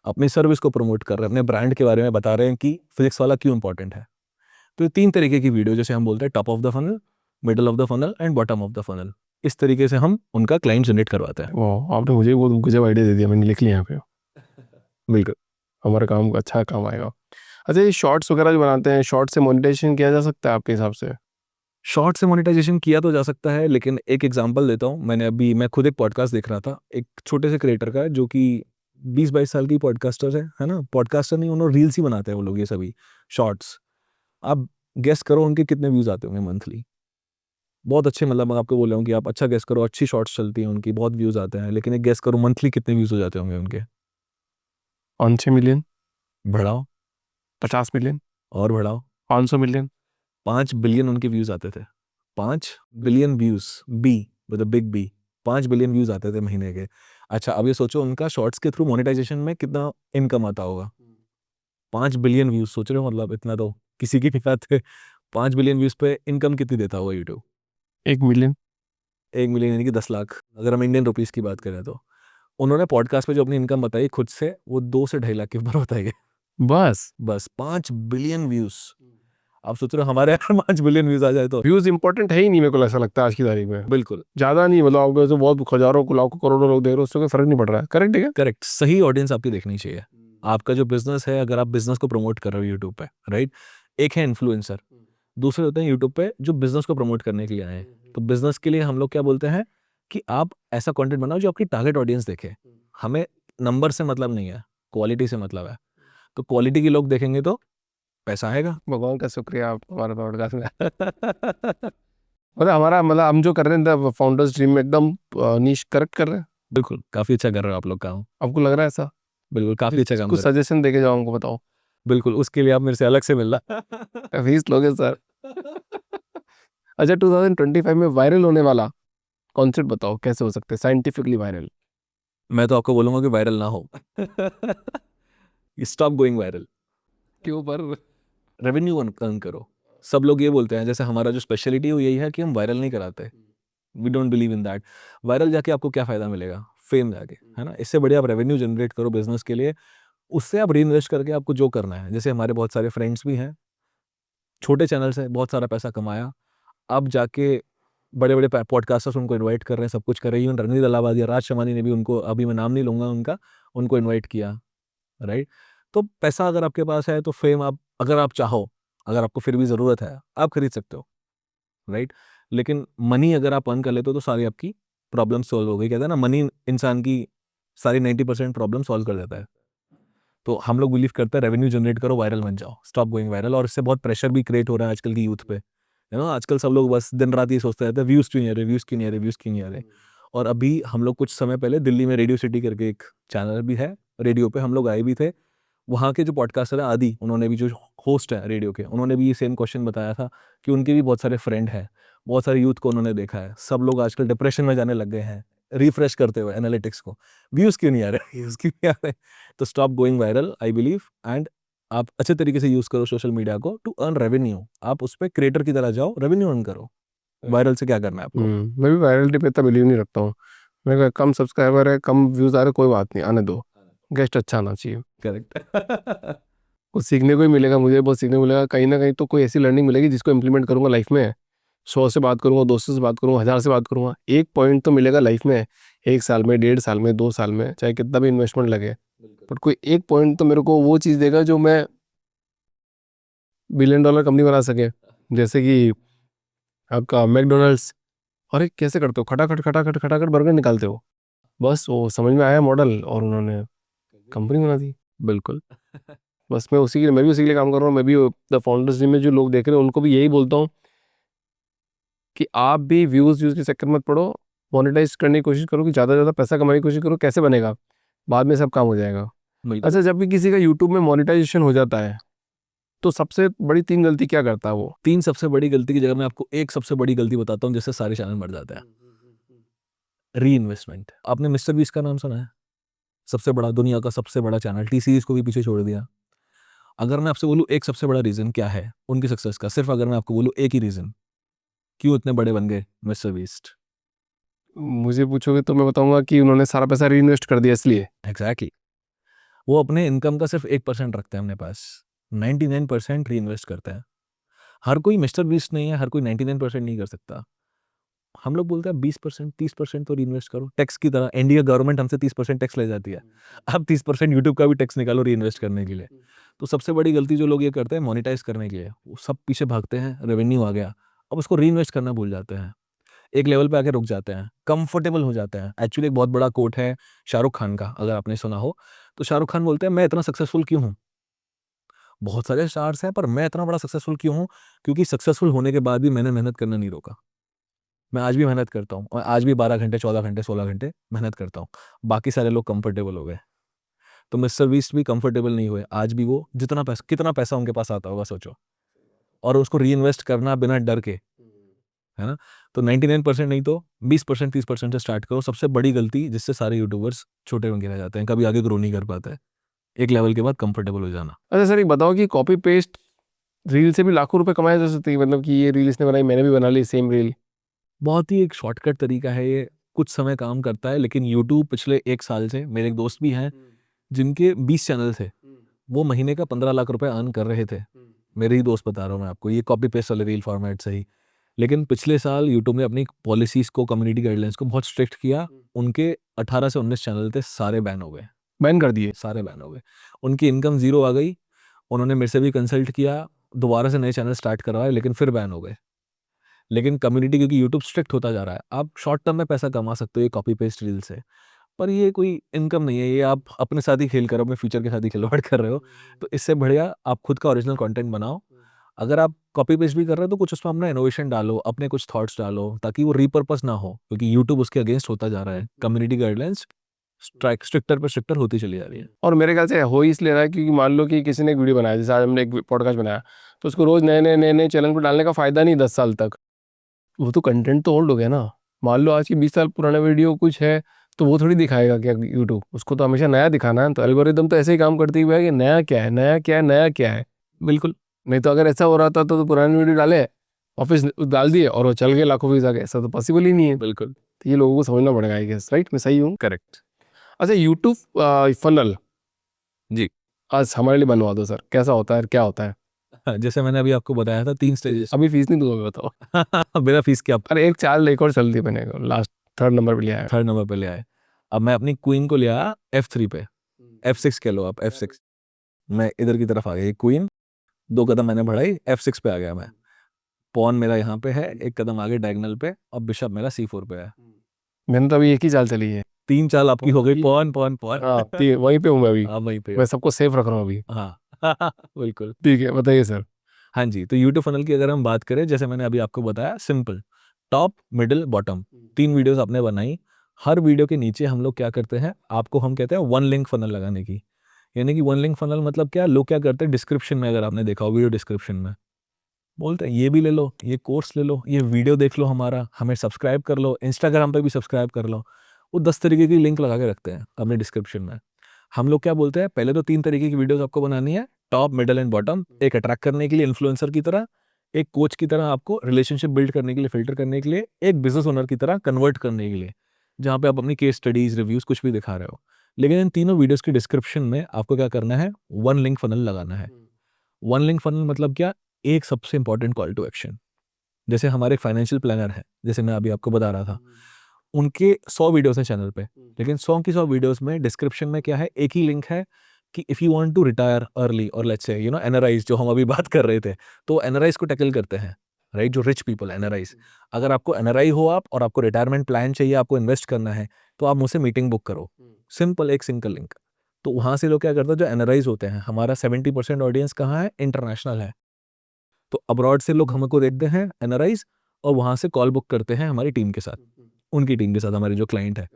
Speaker 2: अपनी सर्विस को प्रमोट कर रहे हैं, अपने ब्रांड के बारे में बता रहे हैं कि फिजिक्स वाला क्यों इंपॉर्टेंट है। तो ये 3 तरीके की वीडियो, जैसे हम बोलते हैं top of the funnel, middle of the funnel and bottom of the funnel, इस तरीके से हम उनका क्लाइंट जनरेट करवाते हैं।
Speaker 1: वो आपने मुझे वो गजब आइडिया दे दिया, मैंने लिख लिया यहाँ पे,
Speaker 2: बिल्कुल।
Speaker 1: हमारा काम अच्छा काम आएगा। अच्छा ये शॉर्ट्स वगैरह जो बनाते हैं, शॉर्ट से मोनेटाइजेशन किया जा सकता है आपके हिसाब से?
Speaker 2: शॉर्ट से मोनेटाइजेशन किया तो जा सकता है, लेकिन एक एग्जांपल देता हूँ। मैं खुद एक पॉडकास्ट देख रहा था, एक छोटे से क्रिएटर का, जो कि 20-22 साल की पॉडकास्टर है ना, पॉडकास्टर नहीं, उन्होंने रील्स ही बनाते हैं वो लोग, ये सभी शॉर्ट्स। आप गेस करो उनके कितने व्यूज़ आते होंगे मंथली? बहुत अच्छे, मतलब मैं आपको बोल रहा हूँ कि आप अच्छा गेस करो, अच्छी शॉर्ट्स चलती हैं उनकी, बहुत व्यूज़ आते हैं, लेकिन एक गेस करो मंथली कितने व्यूज़ हो जाते होंगे उनके?
Speaker 1: 5-6 मिलियन,
Speaker 2: बढ़ाओ
Speaker 1: 50 मिलियन,
Speaker 2: और बढ़ाओ।
Speaker 1: 500 मिलियन।
Speaker 2: 5 बिलियन उनके व्यूज़ आते थे। 5 billion views, B with a big B, 5 billion views आते थे महीने के। अच्छा अब ये सोचो उनका शॉर्ट्स के थ्रू मोनेटाइजेशन में कितना इनकम आता होगा। 5 बिलियन व्यूज़, सोच रहे हो, मतलब इतना तो किसी की भी बात है। 5 बिलियन व्यूज़ पे इनकम कितनी देता होगा यूट्यूब?
Speaker 1: 1 मिलियन।
Speaker 2: 1 मिलियन यानी कि 10 लाख, अगर हम इंडियन रुपीज़ की बात करें तो। उन्होंने पॉडकास्ट पे जो अपनी इनकम बताई खुद से, वो 2 से 2.5 लाख के ऊपर बताई है।
Speaker 1: बस
Speaker 2: बस 5 बिलियन व्यूज़। आप सोच रहे हो हमारे यहाँ 5 बिलियन व्यूज़ आ जाए तो?
Speaker 1: व्यूज इंपॉर्टेंट है ही नहीं, मेरे को ऐसा लगता है आज की तारीख में।
Speaker 2: बिल्कुल
Speaker 1: ज़्यादा नहीं, मतलब आपको ऐसे बहुत हज़ारों लाखों करोड़ों लोग देख रहे हो, उससे कोई फर्क नहीं पड़ रहा है। करेक्ट है क्या?
Speaker 2: करेक्ट, सही ऑडियंस आपकी देखनी चाहिए। आपका जो बिजनेस है, अगर आप बिजनेस को प्रमोट कर रहे हो यूट्यूब पे, राइट, एक है इन्फ्लुएंसर, दूसरे होते हैं यूट्यूब पे जो बिजनेस को प्रमोट करने के लिए आए हैं। तो बिजनेस के लिए हम लोग क्या बोलते हैं कि आप ऐसा कंटेंट बनाओ जो आपकी टारगेट ऑडियंस देखे। हमें नंबर से मतलब नहीं है, क्वालिटी से मतलब है। तो क्वालिटी के लोग देखेंगे तो पैसा आएगा।
Speaker 1: भगवान का शुक्रिया, आप हमारे पॉडकास्ट में मतलब हमारा, मतलब हम जो कर रहे हैं फाउंडर्स ड्रीम में एकदम नीश करेक्ट कर रहे हैं।
Speaker 2: बिल्कुल, काफी अच्छा कर रहे हो आप लोग काम।
Speaker 1: आपको लग रहा है ऐसा?
Speaker 2: बिल्कुल, काफी अच्छा काम
Speaker 1: कुछ
Speaker 2: कर रहे
Speaker 1: सजेशन देके जाओ, हमको बताओ।
Speaker 2: बिल्कुल, उसके लिए आप मेरे से अलग से मिलना।
Speaker 1: फीस लोगे सर। अच्छा 2025 में वायरल होने वाला कॉन्सेप्ट बताओ, कैसे हो सकते हैं साइंटिफिकली वायरल?
Speaker 2: मैं तो आपको बोलूँगा कि वायरल ना हो। Stop going viral.
Speaker 1: क्यों पर?
Speaker 2: रेवेन्यू अर्न करो। सब लोग ये बोलते हैं, जैसे हमारा जो स्पेशलिटी है वो यही है कि हम वायरल नहीं कराते। We don't believe in that. Viral जाके आपको क्या फ़ायदा मिलेगा? फेम जाके, है ना? इससे बढ़िया आप रेवेन्यू जनरेट करो बिज़नेस के लिए, उससे आप रीइन्वेस्ट करके आपको जो करना है। जैसे हमारे बहुत सारे फ्रेंड्स भी हैं, छोटे चैनल से बहुत सारा पैसा कमाया, अब जाके बड़े-बड़े पॉडकास्टर्स उनको इनवाइट कर रहे हैं, सब कुछ कर रहे हैं। इवन रणवीर अलाहाबादी या राज शमानी ने भी उनको, अभी मैं नाम नहीं लूँगा उनका, उनको इनवाइट किया, राइट? तो पैसा अगर आपके पास है तो फेम आप, अगर आप चाहो, अगर आपको फिर भी ज़रूरत है, आप खरीद सकते हो, राइट? लेकिन मनी अगर आप अर्न कर लेते हो तो सारी आपकी प्रॉब्लम सॉल्व हो गई। कहते हैं ना, मनी इंसान की सारी 90% प्रॉब्लम सॉल्व कर देता है। तो हम लोग बिलीव करते हैं रेवेन्यू जनरेट करो, वायरल बन जाओ, स्टॉप गोइंग वायरल। और इससे बहुत प्रेशर भी क्रिएट हो रहा है आजकल की यूथ पे, यू नो। आजकल सब लोग बस दिन रात ये सोचते रहते हैं, व्यूज़ क्यों नहीं आ रहे, व्यूज़ क्यों नहीं आ रहे, व्यूज़ क्यों नहीं आ रहे। और अभी हम लोग कुछ समय पहले दिल्ली में रेडियो सिटी करके एक चैनल भी है, रेडियो पे हम लोग आए भी थे। वहाँ के जो पॉडकास्टर है आदि, उन्होंने भी, जो होस्ट है रेडियो के, उन्होंने भी ये सेम क्वेश्चन बताया था कि उनके भी बहुत सारे फ्रेंड हैं, बहुत सारे यूथ को उन्होंने देखा है, सब लोग आजकल डिप्रेशन में जाने लग गए हैं रिफ्रेश करते हुए एनालिटिक्स को, व्यूज़ क्यों नहीं आ रहे, व्यूज़ क्यों नहीं आ रहे। तो stop going viral, I believe. And आप अच्छे तरीके से यूज़ करो सोशल मीडिया को टू अर्न रेवेन्यू। आप उस पे क्रिएटर की तरह जाओ, रेवेन्यू अर्न करो। वायरल से क्या करना है आपको?
Speaker 1: मैं भी वायरलिटी पे इतना बिलीव नहीं रखता हूँ। मैं कहा, कम सब्सक्राइबर है, कम व्यूज़ आ रहे, कोई बात नहीं, आने दो, गेस्ट अच्छा आना चाहिए।
Speaker 2: करेक्ट।
Speaker 1: कुछ सीखने को ही मिलेगा, मुझे बहुत सीखने को मिलेगा, कहीं ना कहीं तो कोई ऐसी लर्निंग मिलेगी जिसको इम्प्लीमेंट करूंगा लाइफ में। 100 से बात करूंगा, 200 से बात करूंगा, 1000 से बात करूंगा, एक पॉइंट तो मिलेगा लाइफ में। 1 साल में, 1.5 साल में, 2 साल में, चाहे कितना भी इन्वेस्टमेंट लगे, बट कोई एक पॉइंट तो मेरे को वो चीज़ देगा जो मैं $1 बिलियन कंपनी बना सके। जैसे कि आपका मैकडोनल्ड्स। अरे कैसे करते हो, खटाखट खटाखट खटाखट बर्गर निकालते हो, बस वो समझ में आया मॉडल और उन्होंने कंपनी बना दी। बिल्कुल। बस मैं भी उसी के लिए काम कर रहा हूँ। मैं भी द फाउंडर्स टीम में जो लोग देख रहे हैं उनको भी यही बोलता हूँ कि आप भी व्यूज़ के चक्कर मत पड़ो, मोनेटाइज करने की कोशिश करो, कि ज़्यादा से ज़्यादा पैसा कमाने की कोशिश करो, कैसे बनेगा बाद में सब काम हो जाएगा।
Speaker 2: बिल्कुल।
Speaker 1: अच्छा, जब भी किसी का यूट्यूब में मोनेटाइजेशन हो जाता है तो सबसे बड़ी 3 गलती क्या करता है वो?
Speaker 2: 3 सबसे बड़ी गलती की जगह मैं आपको एक सबसे बड़ी गलती बताता हूँ, जिससे सारे चैनल मर जाते हैं। री-इन्वेस्टमेंट। आपने मिस्टर बीस्ट का नाम सुना है? सबसे बड़ा, दुनिया का सबसे बड़ा चैनल, टी सीरीज़ को भी पीछे छोड़ दिया। अगर मैं आपसे बोलूँ एक सबसे बड़ा रीज़न क्या है उनकी सक्सेस का, सिर्फ़ अगर मैं आपको बोलूँ एक ही रीज़न, क्यों इतने बड़े बन गए मिस्टर बीस्ट?
Speaker 1: मुझे पूछोगे तो मैं बताऊंगा कि उन्होंने सारा पैसा री इन्वेस्ट कर दिया इसलिए।
Speaker 2: एग्ज़ैक्टली। वो अपने इनकम का सिर्फ़ 1% रखते हैं अपने पास, 99% री-इन्वेस्ट करते हैं। हर कोई मिस्टर बीस्ट नहीं है, हर कोई 99% नहीं कर सकता। हम लोग बोलते हैं 20%, 30% तो री-इन्वेस्ट करो। टैक्स की तरह इंडिया गवर्नमेंट हमसे 30% टैक्स ले जाती है। अब 30% यूट्यूब का भी टैक्स निकालो री-इन्वेस्ट करने के लिए। तो सबसे बड़ी गलती जो लोग ये करते हैं मोनेटाइज़ करने के लिए, वो सब पीछे भागते हैं, रेवेन्यू आ गया, अब उसको री-इन्वेस्ट करना भूल जाते हैं। एक लेवल पे आके रुक जाते हैं, कंफर्टेबल हो जाते हैं। एक्चुअली एक बहुत बड़ा कोट है शाहरुख खान का, अगर आपने सुना हो, तो शाहरुख खान बोलते हैं, "मैं इतना सक्सेसफुल क्यों हूँ? बहुत सारे स्टार्स हैं, पर मैं इतना बड़ा सक्सेसफुल क्यों हूँ? क्योंकि सक्सेसफुल होने के बाद भी मैंने मेहनत करना नहीं रोका। मैं आज भी मेहनत करता हूँ और आज भी 12 घंटे, 14 घंटे, 16 घंटे मेहनत करता हूँ। बाकी सारे लोग कंफर्टेबल हो गए। तो मिस्टर बीस्ट भी कंफर्टेबल नहीं हुए। आज भी वो जितना पैसा, कितना पैसा उनके पास आता होगा सोचो, और उसको री-इन्वेस्ट करना बिना डर के, है ना? तो 99% नहीं तो 20%, 30% से स्टार्ट करो। सबसे बड़ी गलती जिससे सारे यूट्यूबर्स छोटे बन के रह जाते हैं, कभी आगे ग्रो नहीं कर पाते हैं। एक लेवल के बाद कंफर्टेबल हो जाना।
Speaker 1: अच्छा सर, एक बताओ कि कॉपी पेस्ट रील से भी लाखों रुपए कमाए जा सकते हैं? मतलब कि ये रील इसने बनाई, मैंने भी बना ली सेम रील।
Speaker 2: बहुत ही एक शॉर्टकट तरीका है ये, कुछ समय काम करता है, लेकिन यूट्यूब पिछले 1 साल से, मेरे एक दोस्त भी हैं जिनके 20 चैनल थे, वो महीने का 15 लाख रुपए अर्न कर रहे थे। मेरे ही दोस्त बता रहा हूँ मैं आपको, ये कॉपी पेस्ट वाले रील फॉर्मेट से ही। लेकिन पिछले साल यूट्यूब ने अपनी पॉलिसीज़ को, कम्युनिटी गाइडलाइंस को बहुत स्ट्रिक्ट किया। उनके 18 से 19 चैनल थे, सारे बैन हो गए,
Speaker 1: बैन कर दिए?
Speaker 2: सारे बैन हो गए। उनकी इनकम ज़ीरो आ गई। उन्होंने मेरे से भी कंसल्ट किया, दोबारा से नए चैनल स्टार्ट करवाए, लेकिन फिर बैन हो गए। लेकिन कम्युनिटी, क्योंकि यूट्यूब स्ट्रिक्ट होता जा रहा है, आप शॉर्ट टर्म में पैसा कमा सकते हो ये कॉपी पेस्ट रील से, पर ये कोई इनकम नहीं है, ये आप अपने साथ ही खेल कर रहे हो, अपने फ्यूचर के साथ ही खिलवाड़ कर रहे हो। तो इससे बढ़िया आप खुद का ओरिजिनल कंटेंट बनाओ। अगर आप कॉपी पेस्ट भी कर रहे हो तो कुछ उसमें अपना इनोवेशन डालो, अपने कुछ थॉट्स डालो, ताकि वो रीपर्पस ना हो, क्योंकि यूट्यूब उसके अगेंस्ट होता जा रहा है, कम्युनिटी गाइडलाइंस स्ट्रिक्टर पे स्ट्रिक्टर होती चली जा रही है।
Speaker 1: और मेरे ख्याल से हो ही इसलिए रहा है क्योंकि मान लो कि किसी ने एक वीडियो बनाया, जैसे आज हमने एक पॉडकास्ट बनाया, तो उसको रोज नए नए चैनल पर डालने का फायदा नहीं 10 साल तक, वो तो कंटेंट तो ओल्ड हो गया ना। मान लो आज की 20 साल पुराना वीडियो कुछ है तो वो थोड़ी दिखाएगा क्या यूट्यूब, उसको तो हमेशा नया दिखाना है। तो एल्गोरिदम तो ऐसे ही काम करती हुई है कि नया क्या है, नया क्या है, नया क्या है।
Speaker 2: बिल्कुल।
Speaker 1: नहीं तो अगर ऐसा हो रहा था तो पुरानी वीडियो डाले, ऑफिस डाल दिए और वो चल गए लाखों व्यूज आ गए, ऐसा तो पॉसिबल ही नहीं है।
Speaker 2: बिल्कुल
Speaker 1: तो ये लोगों को समझना पड़ेगा, आई गेस, राइट? मैं सही हूँ?
Speaker 2: करेक्ट।
Speaker 1: अच्छा, यूट्यूब फनल
Speaker 2: जी।
Speaker 1: आज हमारे लिए बनवा दो सर, कैसा होता है, क्या होता है?
Speaker 2: हाँ, जैसे मैंने अभी आपको बताया था 3 स्टेजेस।
Speaker 1: अभी फीस नहीं दूंगा, बताओ।
Speaker 2: बिना फीस के आप
Speaker 1: अरे एक चाल एक और चलती है, मैंने लास्ट 3rd नंबर पे लिया है।
Speaker 2: 3rd नंबर पे ले आए। अब मैं अपनी क्वीन को ले आया F3 पे, F6 कह लो आप, F6। मैं इधर की तरफ आ गया, क्वीन 2 कदम मैंने बढ़ाई, F6 पे आ गया मैं। पॉन मेरा यहाँ पे है, 1 कदम आगे डायगोनल पे, और बिशप मेरा C4 पे है।
Speaker 1: मैंने तो अभी एक ही चाल चली है।
Speaker 2: 3 चाल आपकी हो गई, पॉन पॉन पॉन।
Speaker 1: हाँ, वहीं पे हूँ मैं अभी।
Speaker 2: हाँ वहीं पे।
Speaker 1: मैं सबको सेफ रख रहा हूँ अभी।
Speaker 2: हाँ बिल्कुल।
Speaker 1: ठीक है, बताइए सर।
Speaker 2: हाँ जी, तो यूट्यूब फनल की अगर हम बात करें, जैसे मैंने अभी आपको बताया, simple, top middle bottom, 3 videos आपने बनाई। हर वीडियो के नीचे हम लोग क्या करते हैं, आपको हम कहते हैं 1 लिंक फनल लगाने की। यानी कि 1 लिंक फनल मतलब क्या, लोग क्या करते हैं डिस्क्रिप्शन में, अगर आपने देखा हो वीडियो डिस्क्रिप्शन में बोलते हैं ये भी ले लो, ये कोर्स ले लो, ये वीडियो देख लो हमारा, हमें सब्सक्राइब कर लो, इंस्टाग्राम पे भी सब्सक्राइब कर लो। वो 10 तरीके की लिंक लगा के रखते हैं अपने डिस्क्रिप्शन में। हम लोग क्या बोलते हैं, पहले तो 3 तरीके की वीडियोस आपको बनानी है, टॉप मिडल एंड बॉटम। एक अट्रैक्ट करने के लिए इन्फ्लुएंसर की तरह, एक कोच की तरह आपको रिलेशनशिप बिल्ड करने के लिए, फिल्टर करने के लिए, एक बिजनेस ओनर की तरह कन्वर्ट करने के लिए, जहाँ पे आप अपनी केस स्टडीज रिव्यूज कुछ भी दिखा रहे हो। लेकिन इन तीनों वीडियोस की डिस्क्रिप्शन में आपको क्या करना है, 1 लिंक फनल लगाना है। 1 लिंक फनल मतलब क्या, एक सबसे इंपॉर्टेंट कॉल टू एक्शन। जैसे हमारे फाइनेंशियल प्लानर है, जैसे मैं अभी आपको बता रहा था, उनके 100 वीडियोस हैं चैनल पे, लेकिन 100 की 100 वीडियोस में डिस्क्रिप्शन में क्या है, एक ही लिंक है कि if you want to retire early, और लेट्स से एनआरआईज, जो हम अभी बात कर रहे थे, तो एनआरआईज को टैकल करते हैं, राइट? जो रिच पीपल एनआरआईज, अगर आपको एनआरआई हो आप और आपको रिटायरमेंट प्लान चाहिए, आपको इन्वेस्ट करना है, तो आप मुझसे मीटिंग बुक करो। सिंपल, एक सिंगल लिंक। तो वहाँ से लोग क्या करते हैं, जो एनआरआईज होते हैं, हमारा 70% ऑडियंस कहाँ है, इंटरनेशनल है। तो अब्रॉड से लोग हमको देखते हैं एनआरआईज, और वहाँ से कॉल बुक करते हैं हमारी टीम के साथ, उनकी टीम के साथ, हमारे जो क्लाइंट है।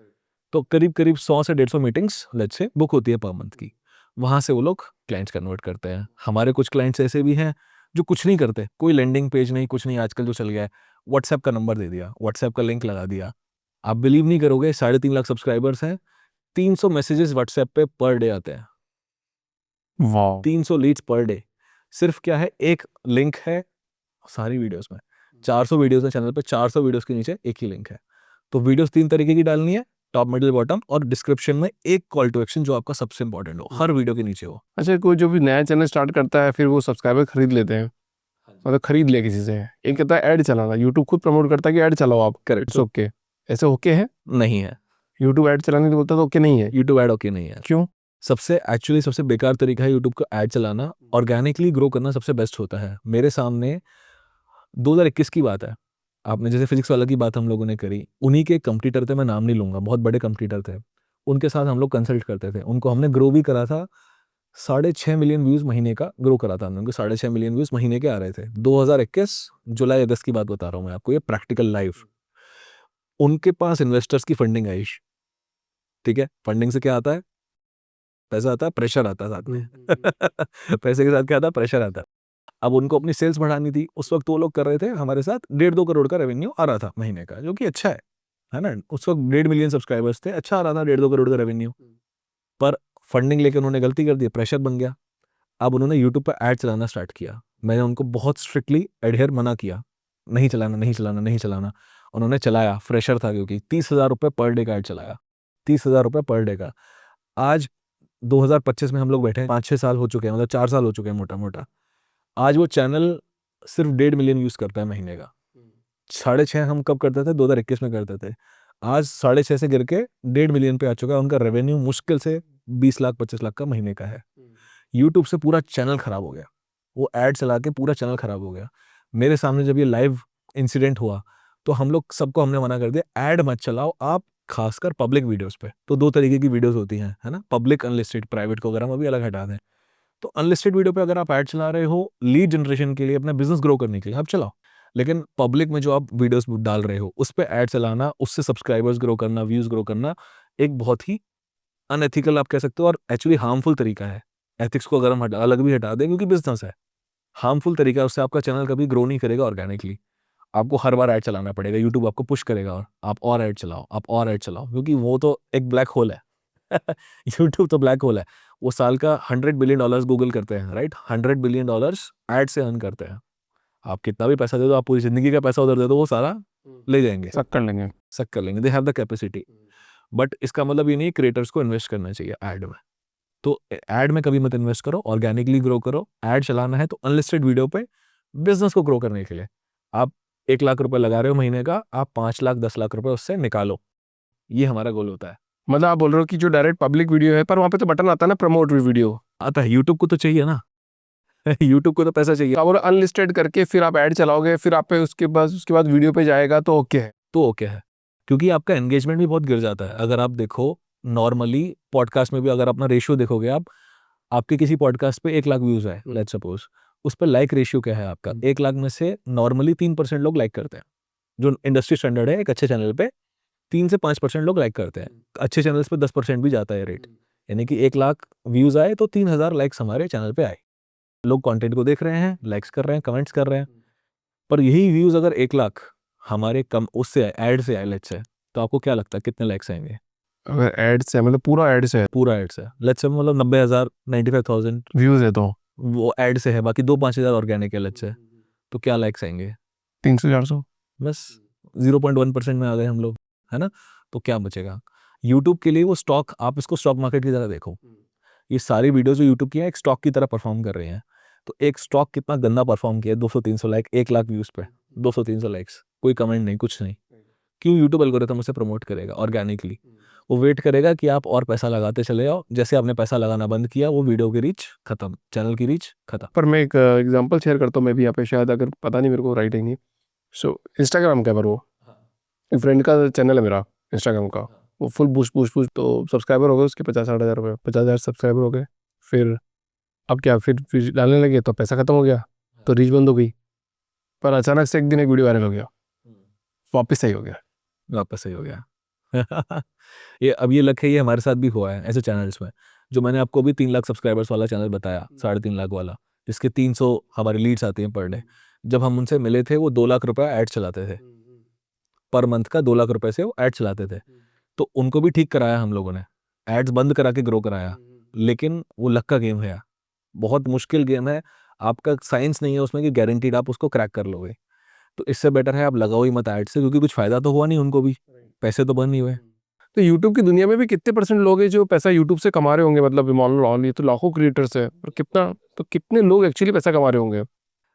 Speaker 2: तो करीब करीब 100 से 150 मीटिंग्स लेट्स से बुक होती है पर मंथ की। वहाँ से वो लोग क्लाइंट्स कन्वर्ट करते हैं। हमारे कुछ क्लाइंट्स ऐसे भी हैं जो कुछ नहीं करते, कोई लैंडिंग पेज नहीं, कुछ नहीं। आजकल जो चल गया है, व्हाट्सएप का नंबर दे दिया, व्हाट्सएप का लिंक लगा दिया। आप बिलीव नहीं करोगे, 3.5 लाख सब्सक्राइबर्स हैं, 300 मैसेजेस व्हाट्सएप पे पर डे आते हैं,
Speaker 1: वाह।
Speaker 2: 300 लीड्स पर डे। सिर्फ क्या है, एक लिंक है सारी वीडियोस में। 400 वीडियोस है चैनल पे, 400 वीडियोस के नीचे एक ही लिंक है। तो वीडियोस 3 तरीके की डालनी है, टॉप मिडिल बॉटम, और डिस्क्रिप्शन में एक कॉल टू एक्शन जो आपका सबसे इंपॉर्टेंट हो, हर वीडियो के नीचे हो।
Speaker 1: अच्छा, कोई जो भी नया चैनल स्टार्ट करता है फिर वो सब्सक्राइबर खरीद लेते हैं, मतलब खरीद लिया किसी से, एक कहता है ऐड चलाना, यूट्यूब खुद प्रमोट करता है कि ऐड चलाओ आप।
Speaker 2: करेक्ट।
Speaker 1: इट्स ओके, ऐसे ओके है?
Speaker 2: नहीं है,
Speaker 1: यूट्यूब ऐड चलाने के लिए बोलता है तो ओके नहीं है?
Speaker 2: यूट्यूब ऐड ओके नहीं है।
Speaker 1: क्यों?
Speaker 2: सबसे बेकार तरीका है यूट्यूब को ऐड चलाना। ऑर्गेनिकली ग्रो करना सबसे बेस्ट होता है। मेरे सामने 2021 की बात है, आपने जैसे फिजिक्स वाला की बात हम लोगों ने करी, उन्हीं के कंपटीटर थे, मैं नाम नहीं लूंगा, बहुत बड़े कंपटीटर थे। उनके साथ हम लोग कंसल्ट करते थे, उनको हमने ग्रो भी करा था। 6.5 मिलियन व्यूज महीने का ग्रो करा था हमने, उनको 6.5 मिलियन व्यूज महीने के आ रहे थे। 2021 जुलाई अगस्त की बात बता रहा हूँ मैं आपको, ये प्रैक्टिकल लाइव। उनके पास इन्वेस्टर्स की फंडिंग आई, ठीक है? फंडिंग से क्या आता है, पैसा आता है, प्रेशर आता है साथ में पैसे के साथ क्या आता है, प्रेशर आता है। अब उनको अपनी सेल्स बढ़ानी थी, उस वक्त वो लोग कर रहे थे हमारे साथ 1.5-2 करोड़ का रेवेन्यू आ रहा था महीने का, जो कि अच्छा है ना? उस वक्त 1.5 मिलियन सब्सक्राइबर्स थे, अच्छा आ रहा था 1.5-2 करोड़ का रेवेन्यू। पर फंडिंग लेके उन्होंने गलती कर दी, प्रेशर बन गया। अब उन्होंने यूट्यूब पर ऐड चलाना स्टार्ट किया। मैंने उनको बहुत स्ट्रिक्टली एडहेयर मना किया, नहीं चलाना, नहीं चलाना, नहीं चलाना। उन्होंने चलाया, फ्रेशर था क्योंकि 30,000 रुपये पर डे का ऐड चलाया, 30,000 रुपये पर डे का। आज 2025 में हम लोग बैठे हैं, 5-6 साल हो चुके हैं, मतलब 4 साल हो चुके हैं मोटा मोटा। आज वो चैनल सिर्फ 1.5 मिलियन यूज़ करता है महीने का। 6.5 हम कब करते थे, 2021 में करते थे। आज 6.5 से गिर के 1.5 मिलियन पे आ चुका है। उनका रेवेन्यू मुश्किल से 20 लाख 25 लाख का महीने का है। यूट्यूब से पूरा चैनल खराब हो गया, वो ऐड चला के पूरा चैनल खराब हो गया। मेरे सामने जब ये लाइव इंसिडेंट हुआ तो हम लोग सबको हमने मना कर दिया, ऐड मत चलाओ आप, खासकर पब्लिक वीडियोस पे। तो 2 तरीके की वीडियोस होती हैं, है ना? Public, unlisted. प्राइवेट को अगर हम अभी अलग हटा दें, तो अनलिस्टेड वीडियो पे अगर आप ऐड चला रहे हो लीड जनरेशन के लिए, अपना बिजनेस ग्रो करने के लिए, आप चलाओ। लेकिन पब्लिक में जो आप वीडियोस डाल रहे हो उस पे ऐड चलाना, उससे सब्सक्राइबर्स ग्रो करना, व्यूज ग्रो करना, एक बहुत ही अनएथिकल आप कह सकते हो और एक्चुअली हार्मफुल तरीका है। एथिक्स को अगर हम अलग भी हटा दें, क्योंकि बिजनेस है, हार्मफुल तरीका है, उससे आपका चैनल कभी ग्रो नहीं करेगा ऑर्गेनिकली। आपको हर बार ऐड चलाना पड़ेगा, यूट्यूब आपको पुश करेगा और आप और ऐड चलाओ, आप और ऐड चलाओ, क्योंकि वो तो एक ब्लैक होल है। यूट्यूब तो ब्लैक होल है। वो साल का $100 बिलियन गूगल करते हैं, राइट? $100 बिलियन एड से अर्न करते हैं। आप कितना भी पैसा दे दो, आप पूरी जिंदगी का पैसा उधर दे दो, वो सारा ले जाएंगे,
Speaker 1: सब कर लेंगे।
Speaker 2: सक कर लेंगे। They have the capacity. But इसका मतलब ये नहीं क्रिएटर्स को इन्वेस्ट करना चाहिए ऐड में। तो ऐड में कभी मत इन्वेस्ट करो, ऑर्गेनिकली ग्रो करो। ऐड चलाना है तो अनलिस्टेड वीडियो पे बिजनेस को ग्रो करने के लिए आप 1 लाख रुपए लगा रहे हो महीने का, आप 5 लाख 10 लाख रुपए उससे निकालो। ये हमारा गोल होता है।
Speaker 1: मतलब आप बोल रहे हो कि जो डायरेक्ट पब्लिक वीडियो है, पर वहाँ पे तो बटन आता है ना प्रमोट वीडियो,
Speaker 2: आता है, यूट्यूब को तो चाहिए ना। यूट्यूब को तो पैसा चाहिए।
Speaker 1: तो आप अनलिस्टेड करके फिर आप ऐड चलाओगे, फिर आप पे उसके बाद वीडियो पे जाएगा तो ओके है।
Speaker 2: तो ओके है, क्योंकि आपका एंगेजमेंट भी बहुत गिर जाता है। अगर आप देखो नॉर्मली पॉडकास्ट में भी अगर अपना रेशियो देखोगे आप, आपके किसी पॉडकास्ट पे 1 लाख व्यूज है, लेट्स सपोज, उस पर लाइक रेशियो क्या है आपका? 1 लाख में से नॉर्मली 3% लोग लाइक करते हैं। जो इंडस्ट्री स्टैंडर्ड है एक अच्छे चैनल पे 3 से 5% लोग लाइक करते हैं। अच्छे चैनल्स पे 10% भी जाता है रेट। यानी कि 1 लाख व्यूज आए तो 3,000 लाइक्स हमारे चैनल पे आए। लोग कंटेंट को देख रहे हैं, लाइक्स कर रहे हैं, कमेंट्स कर रहे हैं। पर यही व्यूज अगर 1 लाख हमारे कम उससे ऐड से आए, लेट्स से, तो आपको क्या लगता है कितने लाइक्स आएंगे?
Speaker 1: अगर एड से मतलब पूरा एड से है,
Speaker 2: पूरा ऐड से लेट्स से मतलब 90,000 95,000
Speaker 1: व्यूज है तो
Speaker 2: वो ऐड से है, बाकी 2-5 हज़ार ऑर्गेनिक है, लेट्स से, तो क्या लाइक्स आएंगे?
Speaker 1: 300-400।
Speaker 2: बस 0.1% में आ गए हम लोग, है ना? तो क्या बचेगा यूट्यूब के लिए? वो स्टॉक, आप इसको स्टॉक मार्केट की तरह देखो। ये सारी वीडियो जो यूट्यूब की है एक स्टॉक की तरह परफॉर्म कर रही हैं। तो एक स्टॉक कितना गंदा परफॉर्म किया, 200-300 लाइक, 1 लाख व्यूज पे 200-300 लाइक्स, कोई कमेंट नहीं, कुछ नहीं। क्यों? यूट्यूब एल्गोरिथम उसे प्रमोट करेगा ऑर्गेनिकली। वो वेट करेगा कि आप और पैसा लगाते चले जाओ। जैसे आपने पैसा लगाना बंद किया, वो वीडियो की रीच खत्म, चैनल की रीच खत्म।
Speaker 1: पर मैं एक एग्जांपल शेयर करता हूँ, मैं भी यहाँ पे, शायद अगर पता नहीं मेरे को राइट है नहीं। सो इंस्टाग्राम का, पर वो एक फ्रेंड का चैनल है मेरा इंस्टाग्राम का, वो फुल बूस्ट बूस्ट बूस्ट, तो सब्सक्राइबर हो गए उसके 50-60 हज़ार रुपये, 50,000 सब्सक्राइबर हो गए। फिर अब क्या, फिर डालने लगे तो पैसा खत्म हो गया, तो रीच बंद हो गई। पर अचानक से एक दिन एक वीडियो वायरल हो गया, वापस सही हो गया।
Speaker 2: वापस सही हो गया। ये अब ये लक है, ये हमारे साथ भी हुआ है ऐसे चैनल्स में। जो मैंने आपको अभी 3 लाख सब्सक्राइबर्स वाला चैनल बताया, 3.5 लाख वाला, जिसके 300 हमारी लीड्स आती हैं पर डे। जब हम उनसे मिले थे, वो 2 लाख रुपए ऐड चलाते थे, पर मंथ का 2 लाख रुपए से वो ऐड चलाते थे। तो उनको भी ठीक कराया हम लोगों ने, एड्स बंद करा के ग्रो कराया। लेकिन वो लक का गेम है यार, बहुत मुश्किल गेम है। आपका साइंस नहीं है उसमें कि गारंटीड आप उसको क्रैक कर लोगे। तो इससे बेटर है आप लगाओ ही मत ऐड से, क्योंकि कुछ फायदा तो हुआ नहीं उनको भी, पैसे तो बन नहीं हुए।
Speaker 1: तो यूट्यूब की दुनिया में भी कितने % लोग हैं जो पैसा यूट्यूब से कमा रहे होंगे? मतलब मान लो ये तो लाखों क्रिएटर्स है, पर कितने लोग एक्चुअली पैसा कमा रहे होंगे?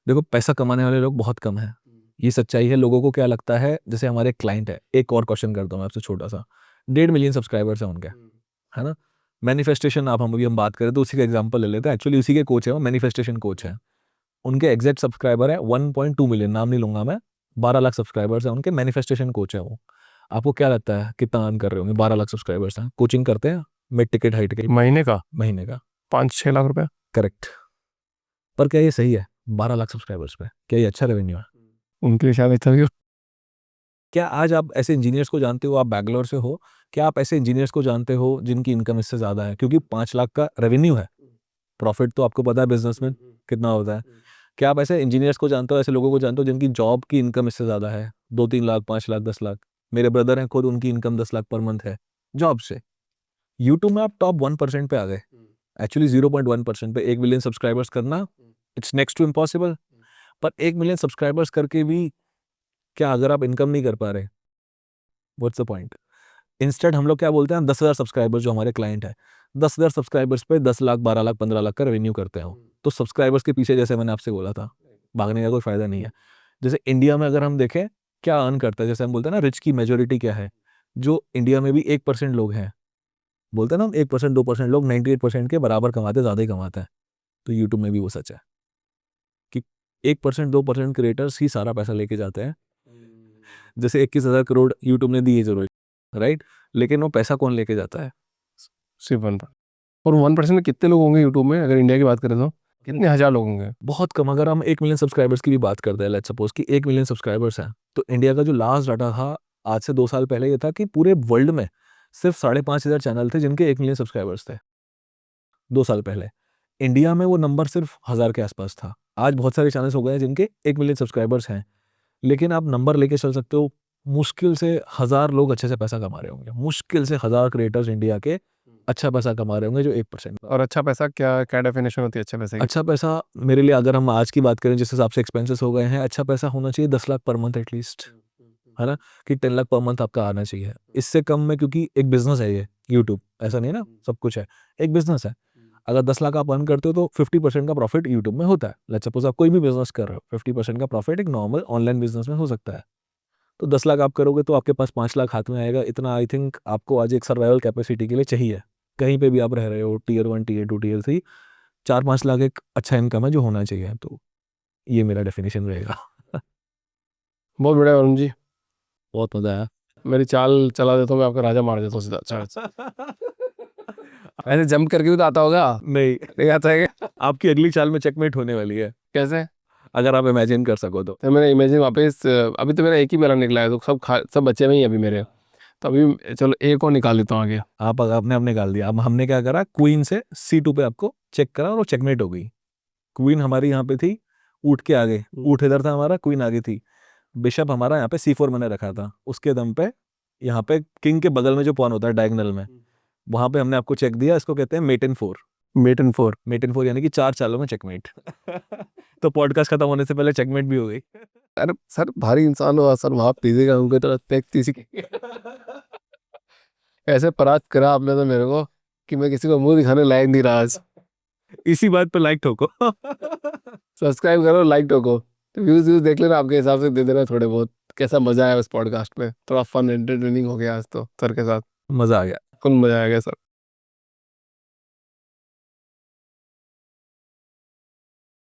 Speaker 2: देखो, पैसा कमाने वाले लोग बहुत कम हैं, ये सच्चाई है। लोगों को क्या लगता है, जैसे हमारे क्लाइंट है, एक और क्वेश्चन करता हूँ मैं आपसे छोटा सा, 1.5 मिलियन सब्सक्राइबर्स हैं उनके, है ना? मैनिफेस्टेशन, आप हम बात करें तो उसी का एग्जांपल ले लेते हैं। एक्चुअली उसी के कोच है वो, मैनिफेस्टेशन कोच है। उनके एग्जैक्ट सब्सक्राइबर है 1.2 मिलियन, नाम नहीं लूंगा मैं। 12 लाख सब्सक्राइबर्स हैं उनके, मैनिफेस्टेशन कोच है वो। आपको क्या लगता है कितना अर्न कर रहे होंगे? 12 लाख सब्सक्राइबर्स हैं, कोचिंग करते हैं मिड टिकट हाई टिकट,
Speaker 1: महीने का
Speaker 2: महीने का।
Speaker 1: 5-6 लाख रुपए।
Speaker 2: करेक्ट। पर क्या ये सही है? 12 लाख सब्सक्राइबर्स पे क्या ये अच्छा रेवेन्यू है?
Speaker 1: उनके लिए शायद अच्छा भी हो।
Speaker 2: क्या आज आप ऐसे इंजीनियर्स को जानते हो? आप बैंगलोर से हो, क्या आप ऐसे इंजीनियर्स को जानते हो जिनकी इनकम इससे ज़्यादा है? क्योंकि 5 लाख का रेवेन्यू है, प्रॉफिट तो आपको पता है बिजनेस में कितना होता है। क्या आप ऐसे इंजीनियर्स को जानते हो, ऐसे लोगों को जानते हो जिनकी जॉब की इनकम इससे ज़्यादा है? 2-3 लाख, 5 लाख, 10 लाख। मेरे ब्रदर हैं खुद, उनकी इनकम 10 लाख पर मंथ है जॉब से। यूट्यूब में आप टॉप 1% पे आ गए। एक्चुअली 0.1% पे 1 मिलियन सब्सक्राइबर्स करना, इट्स नेक्स्ट टू इम्पॉसिबल। पर 1 मिलियन सब्सक्राइबर्स करके भी क्या, अगर आप इनकम नहीं कर पा रहे, व्हाट्स द पॉइंट? इंस्टेड हम लोग क्या बोलते हैं, 10,000 सब्सक्राइबर्स जो हमारे क्लाइंट है, 10,000 सब्सक्राइबर्स पे 10 लाख, 12 लाख, 15 लाख का रेवेन्यू करते हैं। तो सब्सक्राइबर्स के पीछे, जैसे मैंने आपसे बोला था, भागने का कोई फायदा नहीं है। जैसे इंडिया में अगर हम देखें क्या अर्न करता है, जैसे हम बोलते हैं ना रिच की मेजोरिटी क्या है, जो इंडिया में भी 1% लोग हैं, बोलते हैं ना हम 1% 2% लोग 98% के बराबर कमाते हैं, ज़्यादा ही कमाते हैं। तो यूट्यूब में भी वो सच है कि 1% 2% क्रिएटर्स ही सारा पैसा लेके जाते हैं। जैसे 21,000 करोड़ यूट्यूब ने दिए जरूर, राइट? लेकिन वो पैसा कौन लेके जाता है?
Speaker 1: सिर्फ 1%। और 1% में कितने लोग होंगे यूट्यूब में, अगर इंडिया की बात करें तो कितने हजार लोग होंगे?
Speaker 2: बहुत कम। अगर हम 1 मिलियन सब्सक्राइबर्स की भी बात करते हैं, लेट्स सपोज कि 1 मिलियन सब्सक्राइबर्स हैं, तो इंडिया का जो लास्ट डाटा था आज से 2 साल पहले ये था कि पूरे वर्ल्ड में सिर्फ 5,500 चैनल थे जिनके 1 मिलियन सब्सक्राइबर्स थे 2 साल पहले। इंडिया में वो नंबर सिर्फ 1000 के आसपास था। आज बहुत सारे चैनल्स हो गए हैं जिनके 1 मिलियन सब्सक्राइबर्स हैं, लेकिन आप नंबर लेके चल सकते हो, मुश्किल से 1000 लोग अच्छे से पैसा कमा रहे होंगे, मुश्किल से 1000 क्रिएटर्स इंडिया के अच्छा पैसा कमा रहे होंगे जो 1%।
Speaker 1: और अच्छा पैसा क्या क्या डेफिनेशन होती है अच्छे पैसे की?
Speaker 2: अच्छा पैसा मेरे लिए, अगर हम आज की बात करें जिस हिसाब से एक्सपेंसेस हो गए हैं, अच्छा पैसा होना चाहिए 10 लाख पर मंथ एटलीस्ट, है ना, कि 10 लाख पर मंथ आपका आना चाहिए। इससे कम में, क्योंकि एक बिजनेस है ये यूट्यूब, ऐसा नहीं है ना सब कुछ है, एक बिजनेस है। अगर 10 लाख आप अर्न करते हो तो 50% का प्रॉफिट यूट्यूब में होता है। लेट्स सपोज आप कोई भी बिजनेस कर रहे हो, 50% का प्रॉफिट एक नॉर्मल ऑनलाइन बिजनेस में हो सकता है। तो 10 लाख आप करोगे तो आपके पास 5 लाख हाथ में आएगा। इतना आई थिंक आपको आज एक सर्वाइवल कैपेसिटी के लिए चाहिए। कहीं पे भी आप रह रहे हो, टियर 1, टियर 2, टियर 3, 4-5 लाख एक अच्छा इनकम है जो होना चाहिए। तो ये मेरा डेफिनेशन रहेगा।
Speaker 1: बहुत बढ़िया वरुण जी,
Speaker 2: बहुत मजा आया।
Speaker 1: मेरी चाल चला देता हूँ, मैं आपका राजा मार देता हूँ सीधा। अच्छा ऐसे जंप करके भी तो आता होगा?
Speaker 2: नहीं,
Speaker 1: नहीं आता है क्या?
Speaker 2: आपकी अगली चाल में चेकमेट होने वाली है,
Speaker 1: कैसे?
Speaker 2: अगर आप इमेजिन कर सको तो।
Speaker 1: तो मैंने इमेजिन वापस, अभी तो मेरा एक ही मेला निकला है, तो सब बच्चे में ही अभी मेरे, तो अभी चलो एक और निकाल लेता हूँ आगे।
Speaker 2: आप आपने अपने निकाल दिया। अब हमने क्या करा, क्वीन से C2 पे आपको चेक करा और वो चेकमेट हो गई। क्वीन हमारी यहाँ पे थी, ऊँट के आगे, ऊँट इधर था हमारा, क्वीन आगे थी। बिशप हमारा यहाँ पे C4 मैंने रखा था, उसके दम पे यहाँ पे किंग के बगल में जो पॉन होता है डायगोनल में, वहां पे हमने आपको चेक दिया। इसको कहते हैं mate in 4।
Speaker 1: Mate in 4?
Speaker 2: Mate in 4 यानी कि 4 चालों में चेकमेट। तो पॉडकास्ट खत्म होने से पहले चेकमेट भी हो गई।
Speaker 1: अरे सर, भारी इंसान हो सर, वहाँ पीजेगा उनके तरह फेंक किसी ऐसे परास्त करा आपने तो मेरे को कि मैं किसी को मुंह दिखाने लायक नहीं रहा आज।
Speaker 2: इसी बात पे लाइक ठोको।
Speaker 1: सब्सक्राइब करो, लाइक ठोको, तो व्यूज देख लेना, आपके हिसाब से दे देना थोड़े बहुत। कैसा मजा आया उस पॉडकास्ट में? थोड़ा फन एंटरटेनिंग हो गया आज तो सर के साथ,
Speaker 2: मजा आ गया।
Speaker 1: फुल मजा आ गया सर।